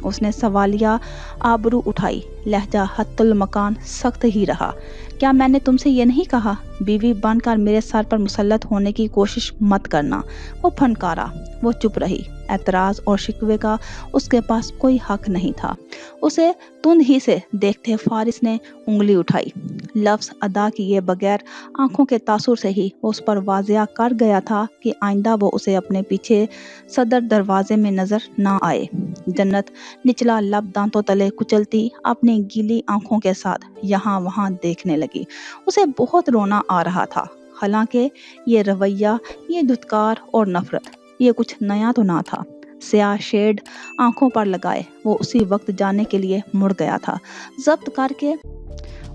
उसने सवालिया आबरू उठाई। लहजा हत्तुल मकान सख्त ही रहा। क्या मैंने तुमसे ये नहीं कहा? बीवी बनकर मेरे सर पर मुसल्लत होने की कोशिश मत करना। वो फनकारा। वो चुप रही। एतराज और शिकवे का उसके पास कोई हक नहीं था। उसे तुंद ही से देखते फारिस ने उंगली उठाई। लफ्ज अदा किए बगैर आंखों के तासुर से ही वो उस पर वाजिया कर गया था कि आइंदा वो उसे अपने पीछे सदर दरवाजे में नजर ना आए। जन्नत निचला लब दांतों तले कुचलती अपनी गीली आंखों के साथ यहाँ वहाँ देखने लगी। उसे बहुत रोना आ रहा था। हालांकि ये रवैया, ये धुतकार और नफरत, ये कुछ नया तो ना था। स्याह शेड आंखों पर लगाए वो उसी वक्त जाने के लिए मुड़ गया था। जब्त करके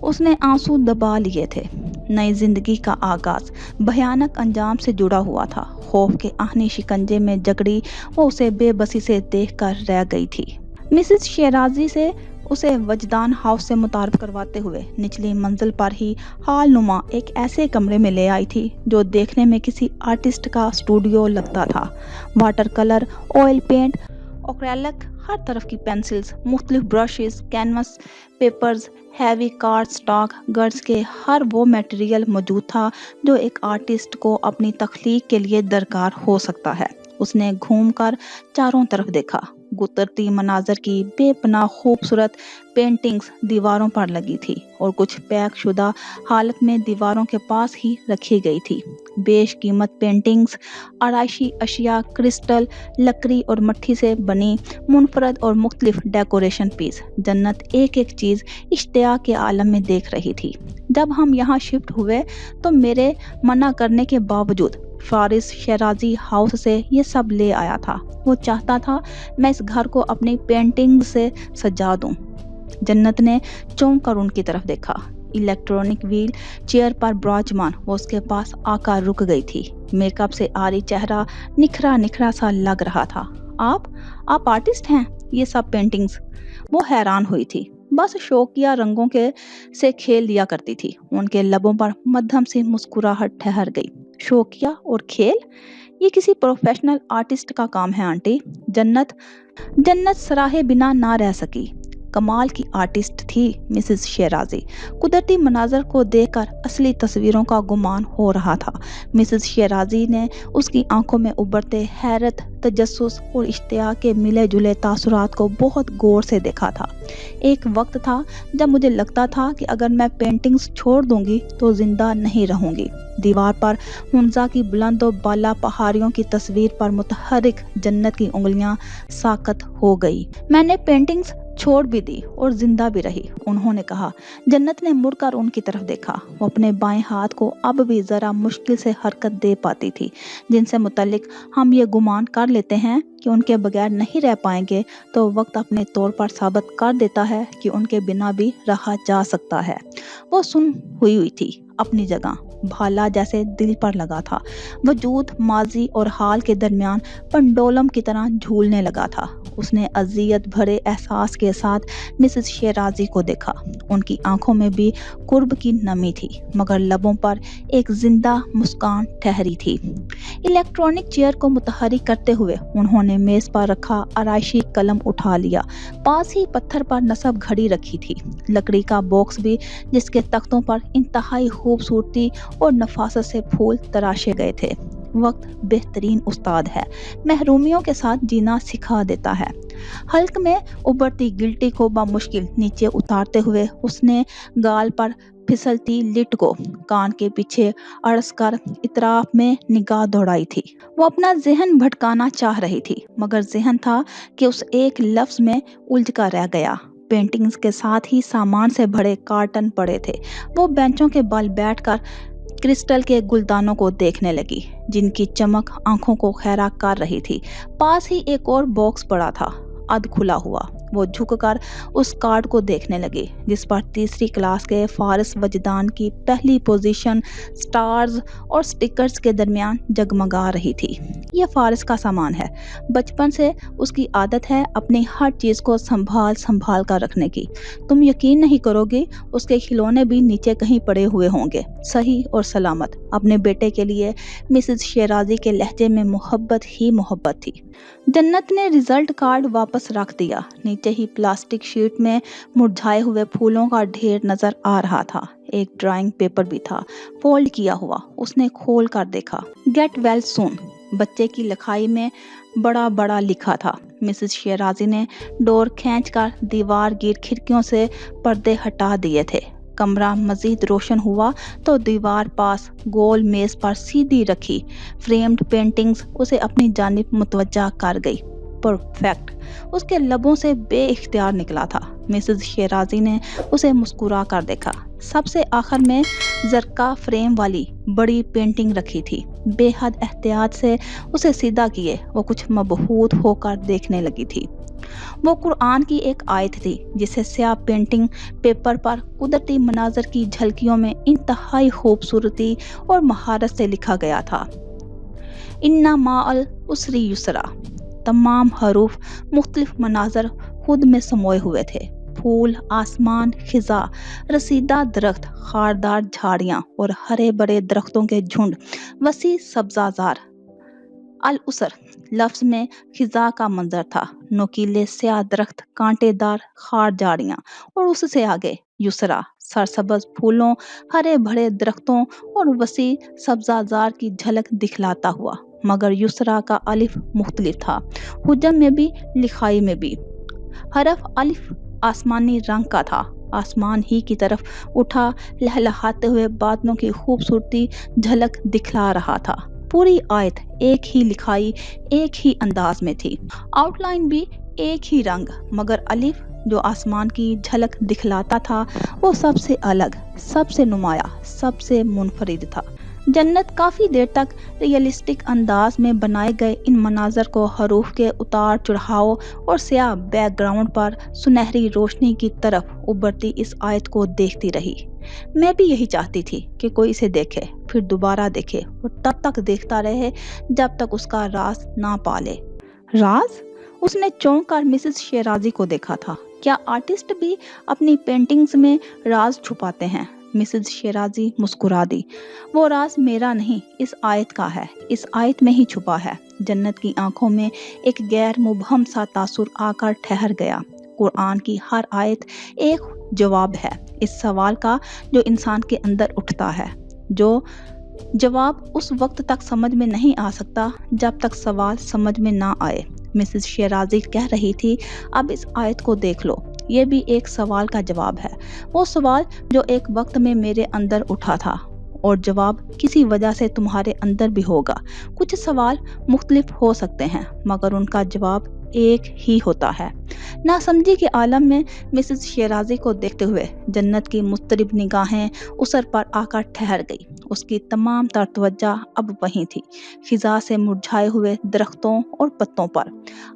उसने आंसू दबा लिए थे। नई जिंदगी का आगाज भयानक अंजाम से जुड़ा हुआ था। खौफ के आहनी शिकंजे में जकड़ी वो उसे बेबसी से देखकर रह गई थी। मिसेस शेराजी से उसे वजदान हाउस से मुतारफ करवाते हुए निचली मंजिल पर ही हाल नुमा एक ऐसे कमरे में ले आई थी जो देखने में किसी आर्टिस्ट का स्टूडियो लगता था। Water colour, oil paint, acrylic, हर तरफ की पेंसिल्स, मुख्तलिफ brushes, canvas, papers, heavy card stock, girls के हर वो मटेरियल मौजूद था जो एक आर्टिस्ट को अपनी तख्लीक के लिए दरकार हो सकता है। उसने घूमकर चारों तरफ देखा। गुजरती मनाजर की बेपनाह खूबसूरत पेंटिंग्स दीवारों पर लगी थी और कुछ पैक शुदा हालत में दीवारों के पास ही रखी गई थी। बेश कीमत पेंटिंग्स, आराइशी अशिया, क्रिस्टल, लकड़ी और मट्टी से बनी मुनफरद और मुख्तलिफ डेकोरेशन पीस। जन्नत एक एक चीज़ इश्तियाक के आलम में देख रही थी। जब हम यहाँ शिफ्ट हुए तो मेरे मना करने के बावजूद फारिस शेराजी हाउस से ये सब ले आया था। वो चाहता था मैं इस घर को अपनी पेंटिंग से सजा दूं। जन्नत ने चौंक कर उनकी तरफ देखा। इलेक्ट्रॉनिक व्हील चेयर पर विराजमान वो उसके पास आकर रुक गई थी। मेकअप से आरी चेहरा निखरा निखरा सा लग रहा था। आप आर्टिस्ट हैं? ये सब पेंटिंग्स? वो हैरान हुई थी। बस शौकिया रंगों के से खेल लिया करती थी। उनके लबों पर मध्यम सी मुस्कुराहट ठहर गई। शौकिया और खेल? ये किसी प्रोफेशनल आर्टिस्ट का काम है आंटी। जन्नत सराहे बिना ना रह सकी। कमाल की आर्टिस्ट थी मिसेस शेराजी। कुदरती मनाजर को देखकर असली तस्वीरों का गुमान हो रहा था। मिसेस शेराजी ने उसकी आंखों में उभरते हैरत, तजस्सुस और इश्तियाक के मिले जुले तासुरात को बहुत गौर से देखा था। एक वक्त था जब मुझे लगता था कि अगर मैं पेंटिंग्स छोड़ दूंगी तो जिंदा नहीं रहूंगी। दीवार पर हुंजा की बुलंद और बाला पहाड़ियों की तस्वीर पर मुतहरिक जन्नत की उंगलियां साकत हो गई। मैंने पेंटिंग्स छोड़ भी दी और जिंदा भी रही, उन्होंने कहा। जन्नत ने मुड़कर उनकी तरफ देखा। वो अपने बाएं हाथ को अब भी जरा मुश्किल से हरकत दे पाती थी, जिनसे मुतल्लिक हम ये गुमान कर लेते हैं कि उनके बगैर नहीं रह पाएंगे, तो वक्त अपने तौर पर साबित कर देता है कि उनके बिना भी रहा जा सकता है। वो सुन हुई थी अपनी जगह, भाला जैसे दिल पर लगा था। वजूद माजी और हाल के दरमियान पंडोलम की तरह झूलने लगा था। उसने अजियत भरे एहसास के साथ मिसेस शेराजी को देखा। उनकी आंखों में भी कुर्ब की नमी थी, मगर लबों पर एक जिंदा मुस्कान ठहरी थी। इलेक्ट्रॉनिक चेयर को मुतहरिक करते हुए उन्होंने मेज पर रखा आराइशी कलम उठा लिया। पास ही पत्थर पर नसब घड़ी रखी थी। लकड़ी का बॉक्स भी, जिसके तख्तों पर इंतहाई खूबसूरती और नफासत से फूल तराशे गए थे। वक्त बेहतरीन उस्ताद है, महरूमियों के साथ जीना सिखा देता है। हल्क में उभरती गिल्टी को बामुश्किल नीचे उतारते हुए उसने गाल पर फिसलती लिट को कान के पीछे अड़स कर इतराफ में निगाह दौड़ाई थी। वो अपना जहन भटकाना चाह रही थी, मगर जहन था कि उस एक लफ्ज में उलझ कर रह गया। पेंटिंग्स के साथ ही सामान से भरे कार्टन पड़े थे। वो बेंचों के बल बैठकर क्रिस्टल के गुलदानों को देखने लगी, जिनकी चमक आंखों को खैरा कर रही थी। पास ही एक और बॉक्स पड़ा था, अध खुला हुआ। वो झुककर उस कार्ड को देखने लगी जिस पर तीसरी क्लास के फारिस वजदान की पहली पोजीशन स्टार्स और स्टिकर्स के दरमियान जगमगा रही थी। ये फारिस का सामान है। बचपन से उसकी आदत है अपनी हर चीज को संभाल संभाल कर रखने की। तुम यकीन नहीं करोगे, उसके खिलौने भी नीचे कहीं पड़े हुए होंगे, सही और सलामत। अपने बेटे के लिए मिसेस शेराजी के लहजे में मोहब्बत ही मोहब्बत थी। जन्नत ने रिजल्ट कार्ड वापस रख दिया। नीचे ही प्लास्टिक शीट में मुरझाए हुए फूलों का ढेर नजर आ रहा था। एक ड्राइंग पेपर भी था, फोल्ड किया हुआ। उसने खोल कर देखा। गेट वेल सून बच्चे की लिखाई में बड़ा बड़ा लिखा था। मिसेस शेराजी ने डोर खींचकर दीवार गिर खिड़कियों से पर्दे हटा दिए थे। कमरा मजीद रोशन हुआ तो दीवार पास गोल मेज पर सीधी रखी फ्रेम्ड पेंटिंग्स उसे अपनी जानिब मुतवज्जा कर गई। परफेक्ट उसके लबों से बेइख्तियार निकला था। मिसेस शेराजी ने उसे मुस्कुरा कर देखा। सबसे आखिर में जरका फ्रेम वाली बड़ी पेंटिंग रखी थी। बेहद एहतियात से उसे सीधा किए वो कुछ मबहूत होकर देखने लगी थी। वो कुरान की एक आयत थी जिसे स्याह पेंटिंग पेपर पर कुदरती मनाजर की झलकियों में इंतहाई खूबसूरती और महारत से लिखा गया था। इन्ना माअल उसरी युसरा। तमाम हरूफ मुख्तलिफ मनाजर खुद में समोए हुए थे। फूल, आसमान, खिजा, रसीदा दरख्त, खारदार झाड़ियां और हरे भरे दरख्तों के झुंड, वसी सब्जाजार। अल उसर लफ्ज में खिजा का मंजर था। नोकीले स्याह दरख्त, कांटेदार खार झाड़ियां और उससे आगे युसरा सरसब्ज फूलों, हरे भरे दरख्तों और वसी सब्जाजार की झलक दिखलाता हुआ। मगर युसरा का अलिफ मुख्तलिफ था, हुजम में भी लिखाई में भी। हरफ अलिफ आसमानी रंग का था। आसमान ही की तरफ उठा लहलहाते हुए बादलों की खूबसूरती झलक दिखला रहा था। पूरी आयत एक ही लिखाई, एक ही अंदाज में थी। आउटलाइन भी एक ही रंग, मगर अलिफ जो आसमान की झलक दिखलाता था वो सबसे अलग, सबसे नुमाया, सबसे मुनफरिद था। जन्नत काफ़ी देर तक रियलिस्टिक अंदाज में बनाए गए इन मनाजर को हरूफ के उतार चढ़ाव और स्याह बैकग्राउंड पर सुनहरी रोशनी की तरफ उभरती इस आयत को देखती रही। मैं भी यही चाहती थी कि कोई इसे देखे, फिर दोबारा देखे और तब तक देखता रहे जब तक उसका राज ना पाले। राज? उसने चौंक कर मिसेस शेराजी को देखा था। क्या आर्टिस्ट भी अपनी पेंटिंग्स में राज छुपाते हैं? मिसेस शेराजी मुस्कुरा दी। वो राज मेरा नहीं, इस आयत का है, इस आयत में ही छुपा है। जन्नत की आंखों में एक गैर मुबहम सा तासुर आकर ठहर गया। कुरान की हर आयत एक जवाब है इस सवाल का जो इंसान के अंदर उठता है, जो जवाब उस वक्त तक समझ में नहीं आ सकता जब तक सवाल समझ में ना आए। मिसेस शेराजी कह रही थी, अब इस आयत को देख लो, ये भी एक सवाल का जवाब है। वो सवाल जो एक वक्त में मेरे अंदर उठा था और जवाब किसी वजह से तुम्हारे अंदर भी होगा। कुछ सवाल मुख्तलिफ हो सकते हैं मगर उनका जवाब एक ही होता है। नासमझी के आलम में मिसेस शेराजी को देखते हुए जन्नत की मुस्तरिब निगाहें उसर पर आकर ठहर गई। उसकी तमाम तर तवज्जो अब वहीं थी, फिजा से मुरझाए हुए दरख्तों और पत्तों पर।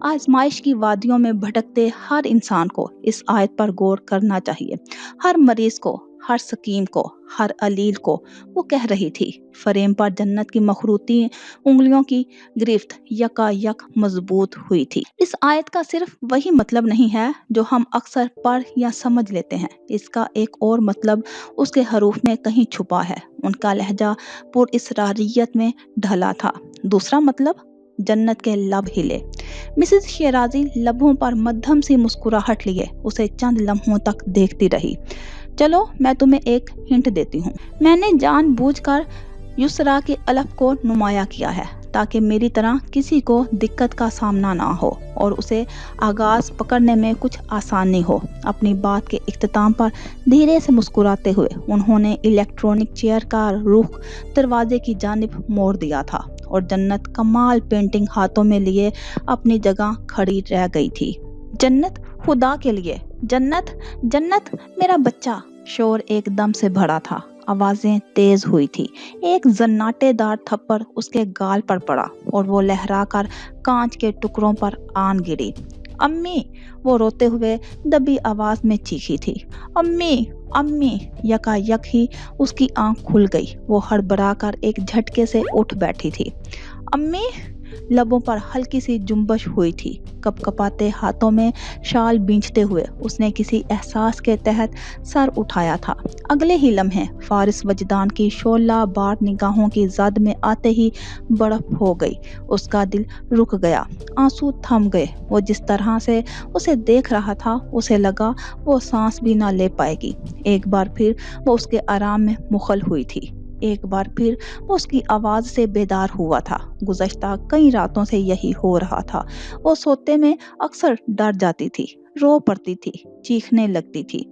आजमाइश की वादियों में भटकते हर इंसान को इस आयत पर गौर करना चाहिए। हर मरीज को, हर सकीम को, हर अलील को वो कह रही थी। फ्रेम पर जन्नत की मखरूती उंगलियों की गिरफ्त यकायक मजबूत हुई थी। इस आयत का सिर्फ वही मतलब नहीं है जो हम अक्सर पढ़ या समझ लेते हैं। इसका एक और मतलब उसके हरूफ में कहीं छुपा है। उनका लहजा पुरइसरारियत में ढला था। दूसरा मतलब, जन्नत के लब हिले। मिसेस शेराजी लबों पर मध्यम सी मुस्कुराहट लिए उसे चंद लम्हों तक देखती रही। चलो मैं तुम्हें एक हिंट देती हूँ। मैंने जानबूझकर युसरा के अलफ को नुमाया किया है ताकि मेरी तरह किसी को दिक्कत का सामना ना हो और उसे आगाज पकड़ने में कुछ आसानी हो। अपनी बात के इख्तिताम पर धीरे से मुस्कुराते हुए उन्होंने इलेक्ट्रॉनिक चेयर का रुख दरवाजे की जानिब मोड़ दिया था और जन्नत कमाल पेंटिंग हाथों में लिए अपनी जगह खड़ी रह गई थी। जन्नत, खुदा के लिए, जन्नत, जन्नत, मेरा बच्चा। शोर एकदम से भरा था, आवाजें तेज हुई थी। एक जन्नाटेदार थप्पड़ उसके गाल पर पड़ा और वो लहराकर कांच के टुकड़ों पर आन गिरी। अम्मी, वो रोते हुए दबी आवाज में चीखी थी। अम्मी, अम्मी। यकायक ही उसकी आंख खुल गई। वो हड़बड़ाकर एक झटके से उठ बैठी थी। अम्मी। लबों पर हल्की सी जुम्बश हुई थी। कपकपाते हाथों में शाल बींचते हुए उसने किसी एहसास के तहत सर उठाया था। अगले ही लम्हे फारिस वजदान की शोला बार निगाहों की जद में आते ही बर्फ हो गई। उसका दिल रुक गया, आंसू थम गए। वो जिस तरह से उसे देख रहा था उसे लगा वो सांस भी ना ले पाएगी। एक बार फिर वो उसके आराम में मुखल हुई थी। एक बार फिर वो उसकी आवाज से बेदार हुआ था। गुज़श्ता कई रातों से यही हो रहा था। वो सोते में अक्सर डर जाती थी, रो पड़ती थी, चीखने लगती थी।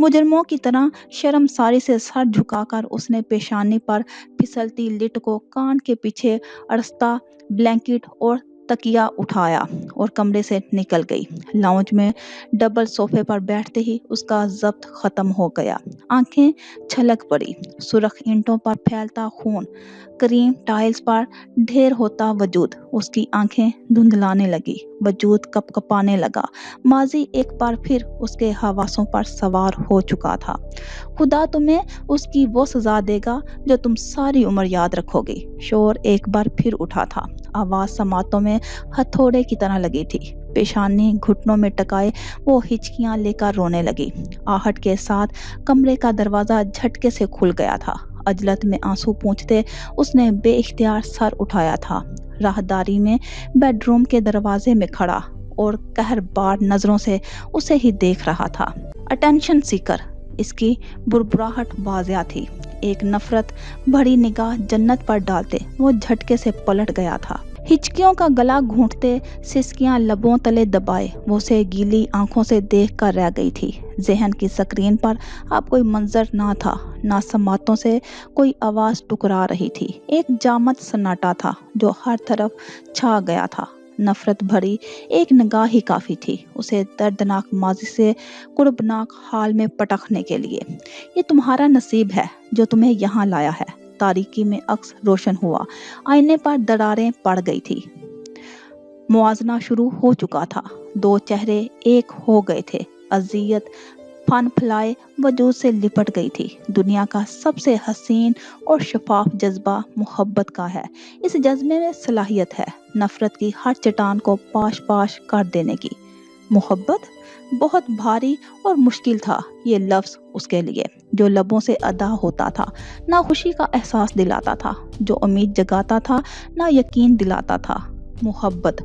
मुजरमों की तरह शर्मसारी से सर झुकाकर उसने पेशानी पर फिसलती लिट को कान के पीछे अड़सता ब्लैंकेट और तकिया उठाया और कमरे से निकल गई। लाउंज में डबल सोफे पर बैठते ही उसका जब्त खत्म हो गया। आंखें छलक पड़ी। सुर्ख ईंटों पर फैलता खून, क्रीम टाइल्स पर ढेर होता वजूद। उसकी आंखें धुंधलाने लगी, वजूद कपकपाने लगा। माजी एक बार फिर उसके हवासों पर सवार हो चुका था। खुदा तुम्हें उसकी वो सजा देगा जो तुम सारी उम्र याद रखोगे। शोर एक बार फिर उठा था। आवाज समातों में हथौड़े की तरह लगी थी। पेशानी घुटनों में टकाए वो हिचकियां लेकर रोने लगी। आहट के साथ कमरे का दरवाजा झटके से खुल गया था। अजलत में आंसू पोंछते उसने बेइख्तियार सर उठाया था। राहदारी में बेडरूम के दरवाजे में खड़ा और कहरबार नजरों से उसे ही देख रहा था। अटेंशन सीकर, इसकी बुरबुराहट वाज़िया थी। एक नफरत भरी निगाह जन्नत पर डालते वो झटके से पलट गया था। हिचकियों का गला घूंटते, सिसकियां लबों तले दबाए वो उसे गीली आंखों से देख कर रह गई थी। जहन की स्क्रीन पर अब कोई मंजर ना था, ना समातों से कोई आवाज टुकरा रही थी। एक जामत सन्नाटा था जो हर तरफ छा गया था। नफरत भरी एक निगाह ही काफी थी उसे दर्दनाक माजी से कुर्बनाक हाल में पटकने के लिए। ये तुम्हारा नसीब है जो तुम्हें यहाँ लाया है। तारीकी में अक्स रोशन हुआ, आईने पर दरारें पड़ गई थी। मुआजना शुरू हो चुका था। दो चेहरे एक हो गए थे। अजियत फन फैलाए वजूद से लिपट गई थी। दुनिया का सबसे हसीन और शफाफ जज्बा मोहब्बत का है। इस जज्बे में सलाहियत है नफरत की हर चट्टान को पाश पाश कर देने की। मोहब्बत बहुत भारी और मुश्किल था ये लफ्ज़ उसके लिए, जो लबों से अदा होता था। ना खुशी का एहसास दिलाता था, जो उम्मीद जगाता था, ना यकीन दिलाता था। मोहब्बत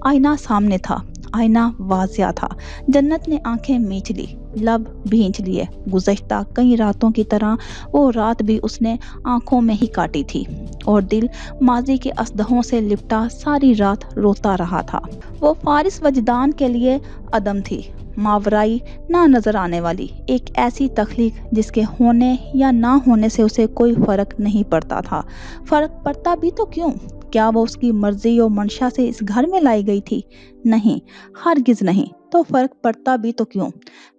आईना सामने था, आईना वाज़िया था। जन्नत ने आंखें मींच ली, लब भींच लिए। गुज़श्ता कई रातों की तरह वो रात भी उसने आंखों में ही काटी थी और दिल माजी के असदहों से लिपटा सारी रात रोता रहा था। वो फारिस वजदान के लिए अदम थी, मावराई ना नजर आने वाली, एक ऐसी तख्लीक जिसके होने या ना होने से उसे कोई फर्क नहीं पड़ता था। फर्क पड़ता भी तो क्यों? क्या वो उसकी मर्जी और मंशा से इस घर में लाई गई थी? नहीं, हरगिज नहीं। तो फर्क पड़ता भी तो क्यों?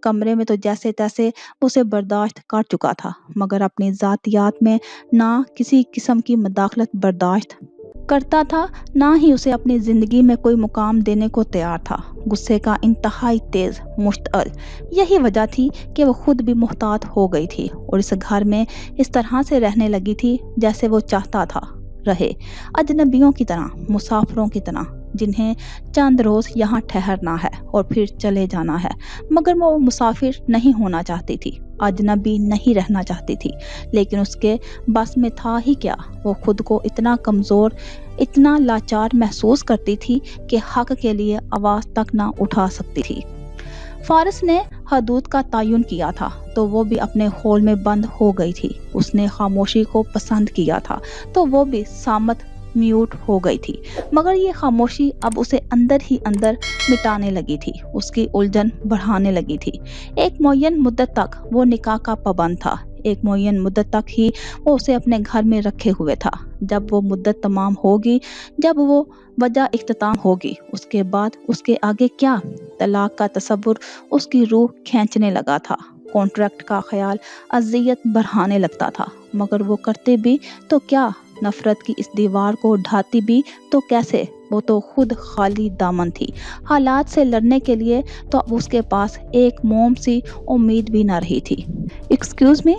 कमरे में तो जैसे तैसे उसे बर्दाश्त कर चुका था, मगर अपनी जातियात में ना किसी किस्म की मदाखलत बर्दाश्त करता था, ना ही उसे अपनी जिंदगी में कोई मुकाम देने को तैयार था। गुस्से का इंतहाई तेज मुश्तअल यही वजह थी कि वो खुद भी मुहतात हो गई थी और इस घर में इस तरह से रहने लगी थी जैसे वो चाहता था रहे। अजनबियों की तरह, मुसाफिरों की तरह, जिन्हें चंद रोज यहाँ ठहरना है और फिर चले जाना है। मगर वो मुसाफिर नहीं होना चाहती थी, अजनबी नहीं रहना चाहती थी। लेकिन उसके बस में था ही क्या? वो खुद को इतना कमज़ोर, इतना लाचार महसूस करती थी कि हक के लिए आवाज़ तक ना उठा सकती थी। फारिस ने हदूद का तयन किया था तो वो भी अपने होल में बंद हो गई थी। उसने खामोशी को पसंद किया था तो वो भी सामत म्यूट हो गई थी। मगर ये खामोशी अब उसे अंदर ही अंदर मिटाने लगी थी, उसकी उलझन बढ़ाने लगी थी। एक मुअय्यन मुद्दत तक वो निकाह का पाबंद था, एक मुअय्यन मुद्दत तक ही वो उसे अपने घर में रखे हुए था। जब वो मुद्दत तमाम होगी, जब वो वजह इख्तिताम होगी, उसके बाद उसके आगे क्या? तलाक का तसव्वुर उसकी रूह खींचने लगा था। कॉन्ट्रैक्ट का ख्याल अज़ियत बढ़ाने लगता था। मगर वो करते भी तो क्या? नफरत की इस दीवार को ढाती भी तो कैसे, वो तो खुद खाली दामन थी। हालात से लड़ने के लिए तो अब उसके पास एक मोम सी उम्मीद भी ना रही थी। Excuse me.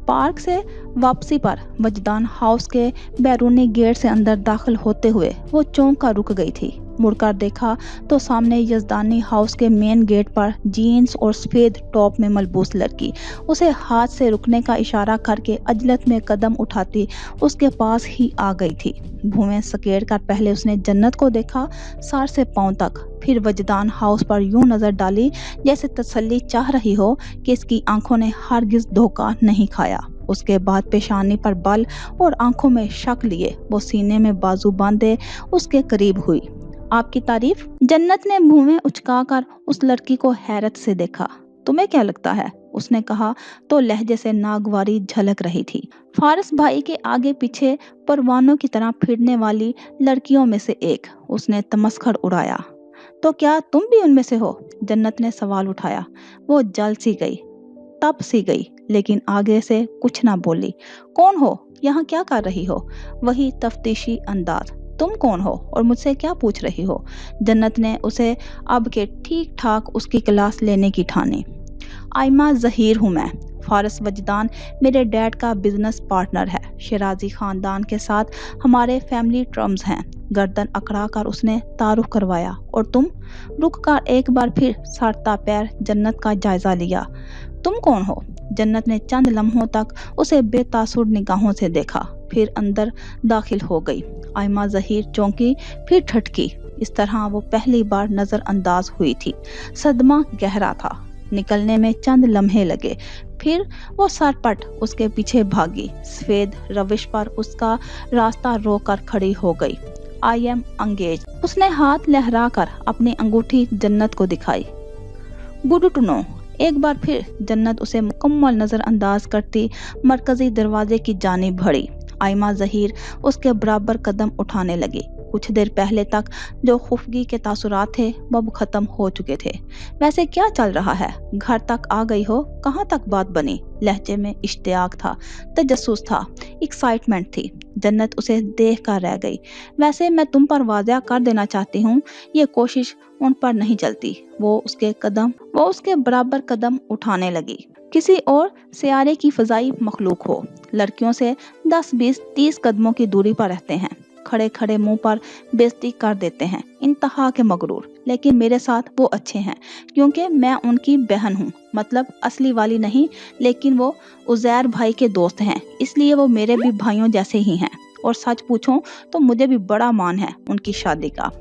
पार्क से वापसी पर वजदान हाउस के बैरूनी गेट से अंदर दाखिल होते हुए वो चौंक कर रुक गई थी। मुड़कर देखा तो सामने यजदानी हाउस के मेन गेट पर जीन्स और सफेद टॉप में मलबूस लड़की उसे हाथ से रुकने का इशारा करके अजलत में कदम उठाती उसके पास ही आ गई थी। भूमें सकेड़ कर पहले उसने जन्नत को देखा सर से पांव तक, फिर वजदान हाउस पर यूं नजर डाली जैसे तसल्ली चाह रही हो कि इसकी आंखों ने हरगिज धोखा नहीं खाया। उसके बाद पेशानी पर बल और आंखों में शक लिए वो सीने में बाजू बांधे उसके करीब हुई। आपकी तारीफ। जन्नत ने मुंह उचकाकर उस लड़की को हैरत से देखा। तुम्हें क्या लगता है, उसने कहा तो लहजे से नागवारी झलक रही थी। फारिस भाई के आगे पीछे परवानों की तरह फिरने वाली लड़कियों में से एक, उसने तमस्खर उड़ाया। तो क्या तुम भी उनमें से हो, जन्नत ने सवाल उठाया। वो जल सी गई, तप सी गई, लेकिन आगे से कुछ ना बोली। कौन हो, यहाँ क्या कर रही हो, वही तफ्तीशी अंदाज। तुम कौन हो और मुझसे क्या पूछ रही हो। जन्नत ने उसे अब के ठीक ठाक उसकी क्लास लेने की ठानी। आयमा ज़हीर हूँ मैं। फारिस वजदान मेरे डैड का बिजनेस पार्टनर है। शिराजी खानदान के साथ हमारे फैमिली टर्म्स हैं। गर्दन अकड़ा कर उसने तारुफ करवाया। और तुम। रुक कर एक बार फिर सरता पैर जन्नत का जायजा लिया। तुम कौन हो। जन्नत ने चंद लम्हों तक उसे बेतासुर निगाहों से देखा, फिर अंदर दाखिल हो गई। आयमा ज़हीर चौंकी, फिर ठटकी। इस तरह वो पहली बार नजरअंदाज हुई थी। सदमा गहरा था। निकलने में चंद लम्हे लगे, फिर वो सरपट उसके पीछे भागी। सफेद रविश पर उसका रास्ता रोककर खड़ी हो गई। I am engaged. उसने हाथ लहराकर अपनी अंगूठी जन्नत को दिखाई। Good to know. एक बार फिर जन्नत उसे मुकम्मल नजरअंदाज करती मरकजी दरवाजे की जानिब बढ़ी। आयमा ज़हीर उसके बराबर कदम उठाने लगी। कुछ देर पहले तक जो खुफगी के तासुरात थे वो अब खत्म हो चुके थे। वैसे क्या चल रहा है, घर तक आ गई हो, कहाँ तक बात बनी। लहजे में इश्तियाक था, तजस्सुस था, एक्साइटमेंट थी। जन्नत उसे देख कर रह गई। वैसे मैं तुम पर वाज़ा कर देना चाहती हूँ, ये कोशिश उन पर नहीं चलती। वो उसके बराबर कदम उठाने लगी। किसी और सियारे की फजाई मखलूक हो। लड़कियों से 10, 20, 30 कदमों की दूरी पर रहते हैं। खड़े खड़े मुंह पर बेइज्जती कर देते हैं, इंतहा के मगरूर। लेकिन मेरे साथ वो अच्छे हैं क्योंकि मैं उनकी बहन हूँ। मतलब असली वाली नहीं, लेकिन वो उज़ैर भाई के दोस्त हैं, इसलिए वो मेरे भी भाइयों जैसे ही हैं। और सच पूछो तो मुझे भी बड़ा मान है उनकी शादी का।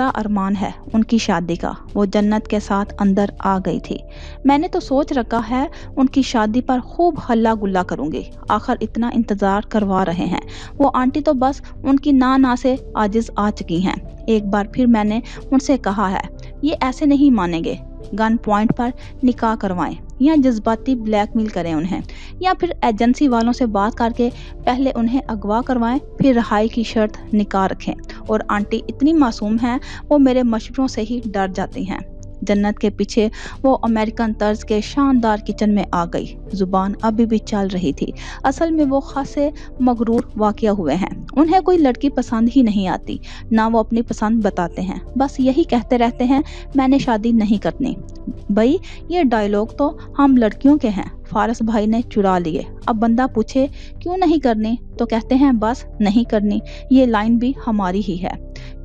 अरमान है उनकी शादी का। वो जन्नत के साथ अंदर आ गई थी। मैंने तो सोच रखा है उनकी शादी पर खूब हल्ला गुल्ला करूंगी। आखिर इतना इंतजार करवा रहे हैं। वो आंटी तो बस उनकी ना से आजिज आ चुकी हैं। एक बार फिर मैंने उनसे कहा है, ये ऐसे नहीं मानेंगे। गन पॉइंट पर निकाह करवाएं या जज्बाती ब्लैकमेल करें उन्हें, या फिर एजेंसी वालों से बात करके पहले उन्हें अगवा करवाएं, फिर रहाई की शर्त निकाह रखें। और आंटी इतनी मासूम हैं, वो मेरे मशवरों से ही डर जाती हैं। जन्नत के पीछे वो अमेरिकन तर्ज के शानदार किचन में आ गई। जुबान अभी भी चल रही थी। असल में वो खासे मगरूर वाक़या हुए हैं। उन्हें कोई लड़की पसंद ही नहीं आती, ना वो अपनी पसंद बताते हैं। बस यही कहते रहते हैं, मैंने शादी नहीं करनी। भाई ये डायलॉग तो हम लड़कियों के हैं, फारिस भाई ने चुरा लिए। अब बंदा पूछे क्यों नहीं करनी तो कहते हैं बस नहीं करनी। ये लाइन भी हमारी ही है।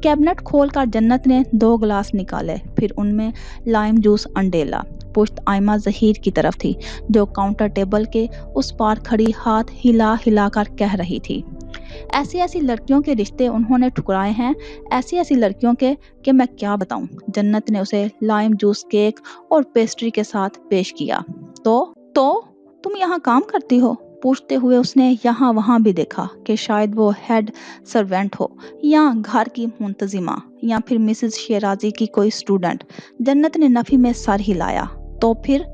कैबिनेट खोलकर जन्नत ने 2 गिलास निकाले, फिर उनमें लाइम जूस अंडेला। पुश्त आयमा ज़हीर की तरफ थी, जो काउंटर टेबल के उस पार खड़ी हाथ हिला हिला कर कह रही थी, ऐसी ऐसी लड़कियों के रिश्ते उन्होंने ठुकराए हैं, ऐसी ऐसी लड़कियों के कि मैं क्या बताऊं। जन्नत ने उसे लाइम जूस केक और पेस्ट्री के साथ पेश किया। तो तुम यहाँ काम करती हो, पूछते हुए उसने यहाँ वहाँ भी देखा कि शायद वो हेड सर्वेंट हो, या घर की मुंतजिमा, या फिर मिसेस शिराजी की कोई स्टूडेंट। जन्नत ने नफी में सर हिलाया। तो फिर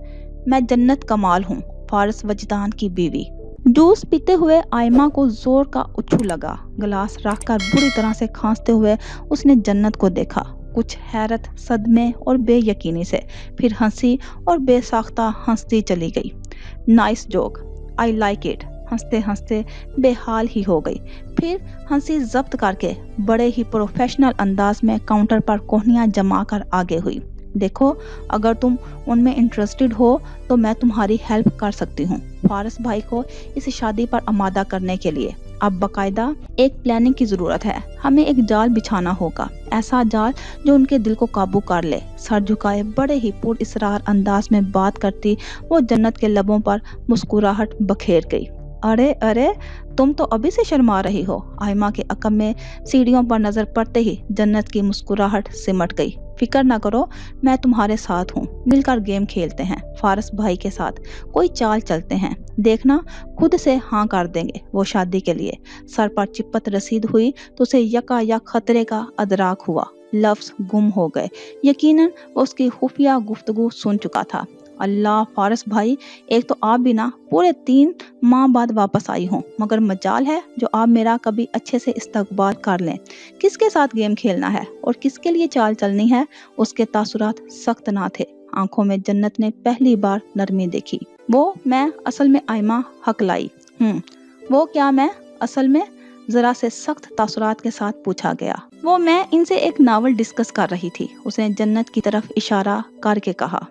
मैं जन्नत कमाल हूँ, फारिस वजदान की बीवी। जूस पीते हुए आयमा को जोर का उच्छू लगा। गिलास रखकर बुरी तरह से खांसते हुए उसने जन्नत को देखा, कुछ हैरत, सदमे और बेयकीनी से। फिर हंसी और बेसाख्ता हंसती चली गई। Nice joke, I like it. हंसते हंसते बेहाल ही हो गई। फिर हंसी जब्त करके बड़े ही प्रोफेशनल अंदाज में काउंटर पर कोहनियां जमा कर आगे हुई। देखो, अगर तुम उनमें इंटरेस्टेड हो तो मैं तुम्हारी हेल्प कर सकती हूँ फारिस भाई को इस शादी पर आमादा करने के लिए। अब बकायदा एक प्लानिंग की जरूरत है। हमें एक जाल बिछाना होगा, ऐसा जाल जो उनके दिल को काबू कर ले। सर झुकाए बड़े ही पुरइसरार अंदाज में बात करती वो जन्नत के लबों पर मुस्कुराहट बखेर गई। अरे अरे, तुम तो अभी से शर्मा रही हो। आयमा के अकब में सीढ़ियों पर नजर पड़ते ही जन्नत की मुस्कुराहट सिमट गई। फिक्र ना करो, मैं तुम्हारे साथ हूँ। मिलकर गेम खेलते हैं फारिस भाई के साथ, कोई चाल चलते हैं, देखना खुद से हाँ कर देंगे वो शादी के लिए। सर पर चिपत रसीद हुई तो उसे यकायक खतरे का अदराक हुआ। लफ्ज गुम हो गए। यकीनन वो उसकी खुफिया गुफ्तगू सुन चुका था। अल्लाह फारिस भाई, एक तो आप भी ना पूरे 3 माह बाद वापस आई हो, मगर मजाल है जो आप मेरा कभी अच्छे से इस्तकबाल कर लें। किसके साथ गेम खेलना है और किसके लिए चाल चलनी है, उसके तासुरात सख्त ना थे। आंखों में जन्नत ने पहली बार नरमी देखी। वो मैं असल में आयमा हकलाई। वो क्या मैं असल में, जरा से सख्त तासुरात के साथ पूछा गया। वो मैं इनसे एक नावल डिस्कस कर रही थी, उसने जन्नत की तरफ इशारा करके कहा।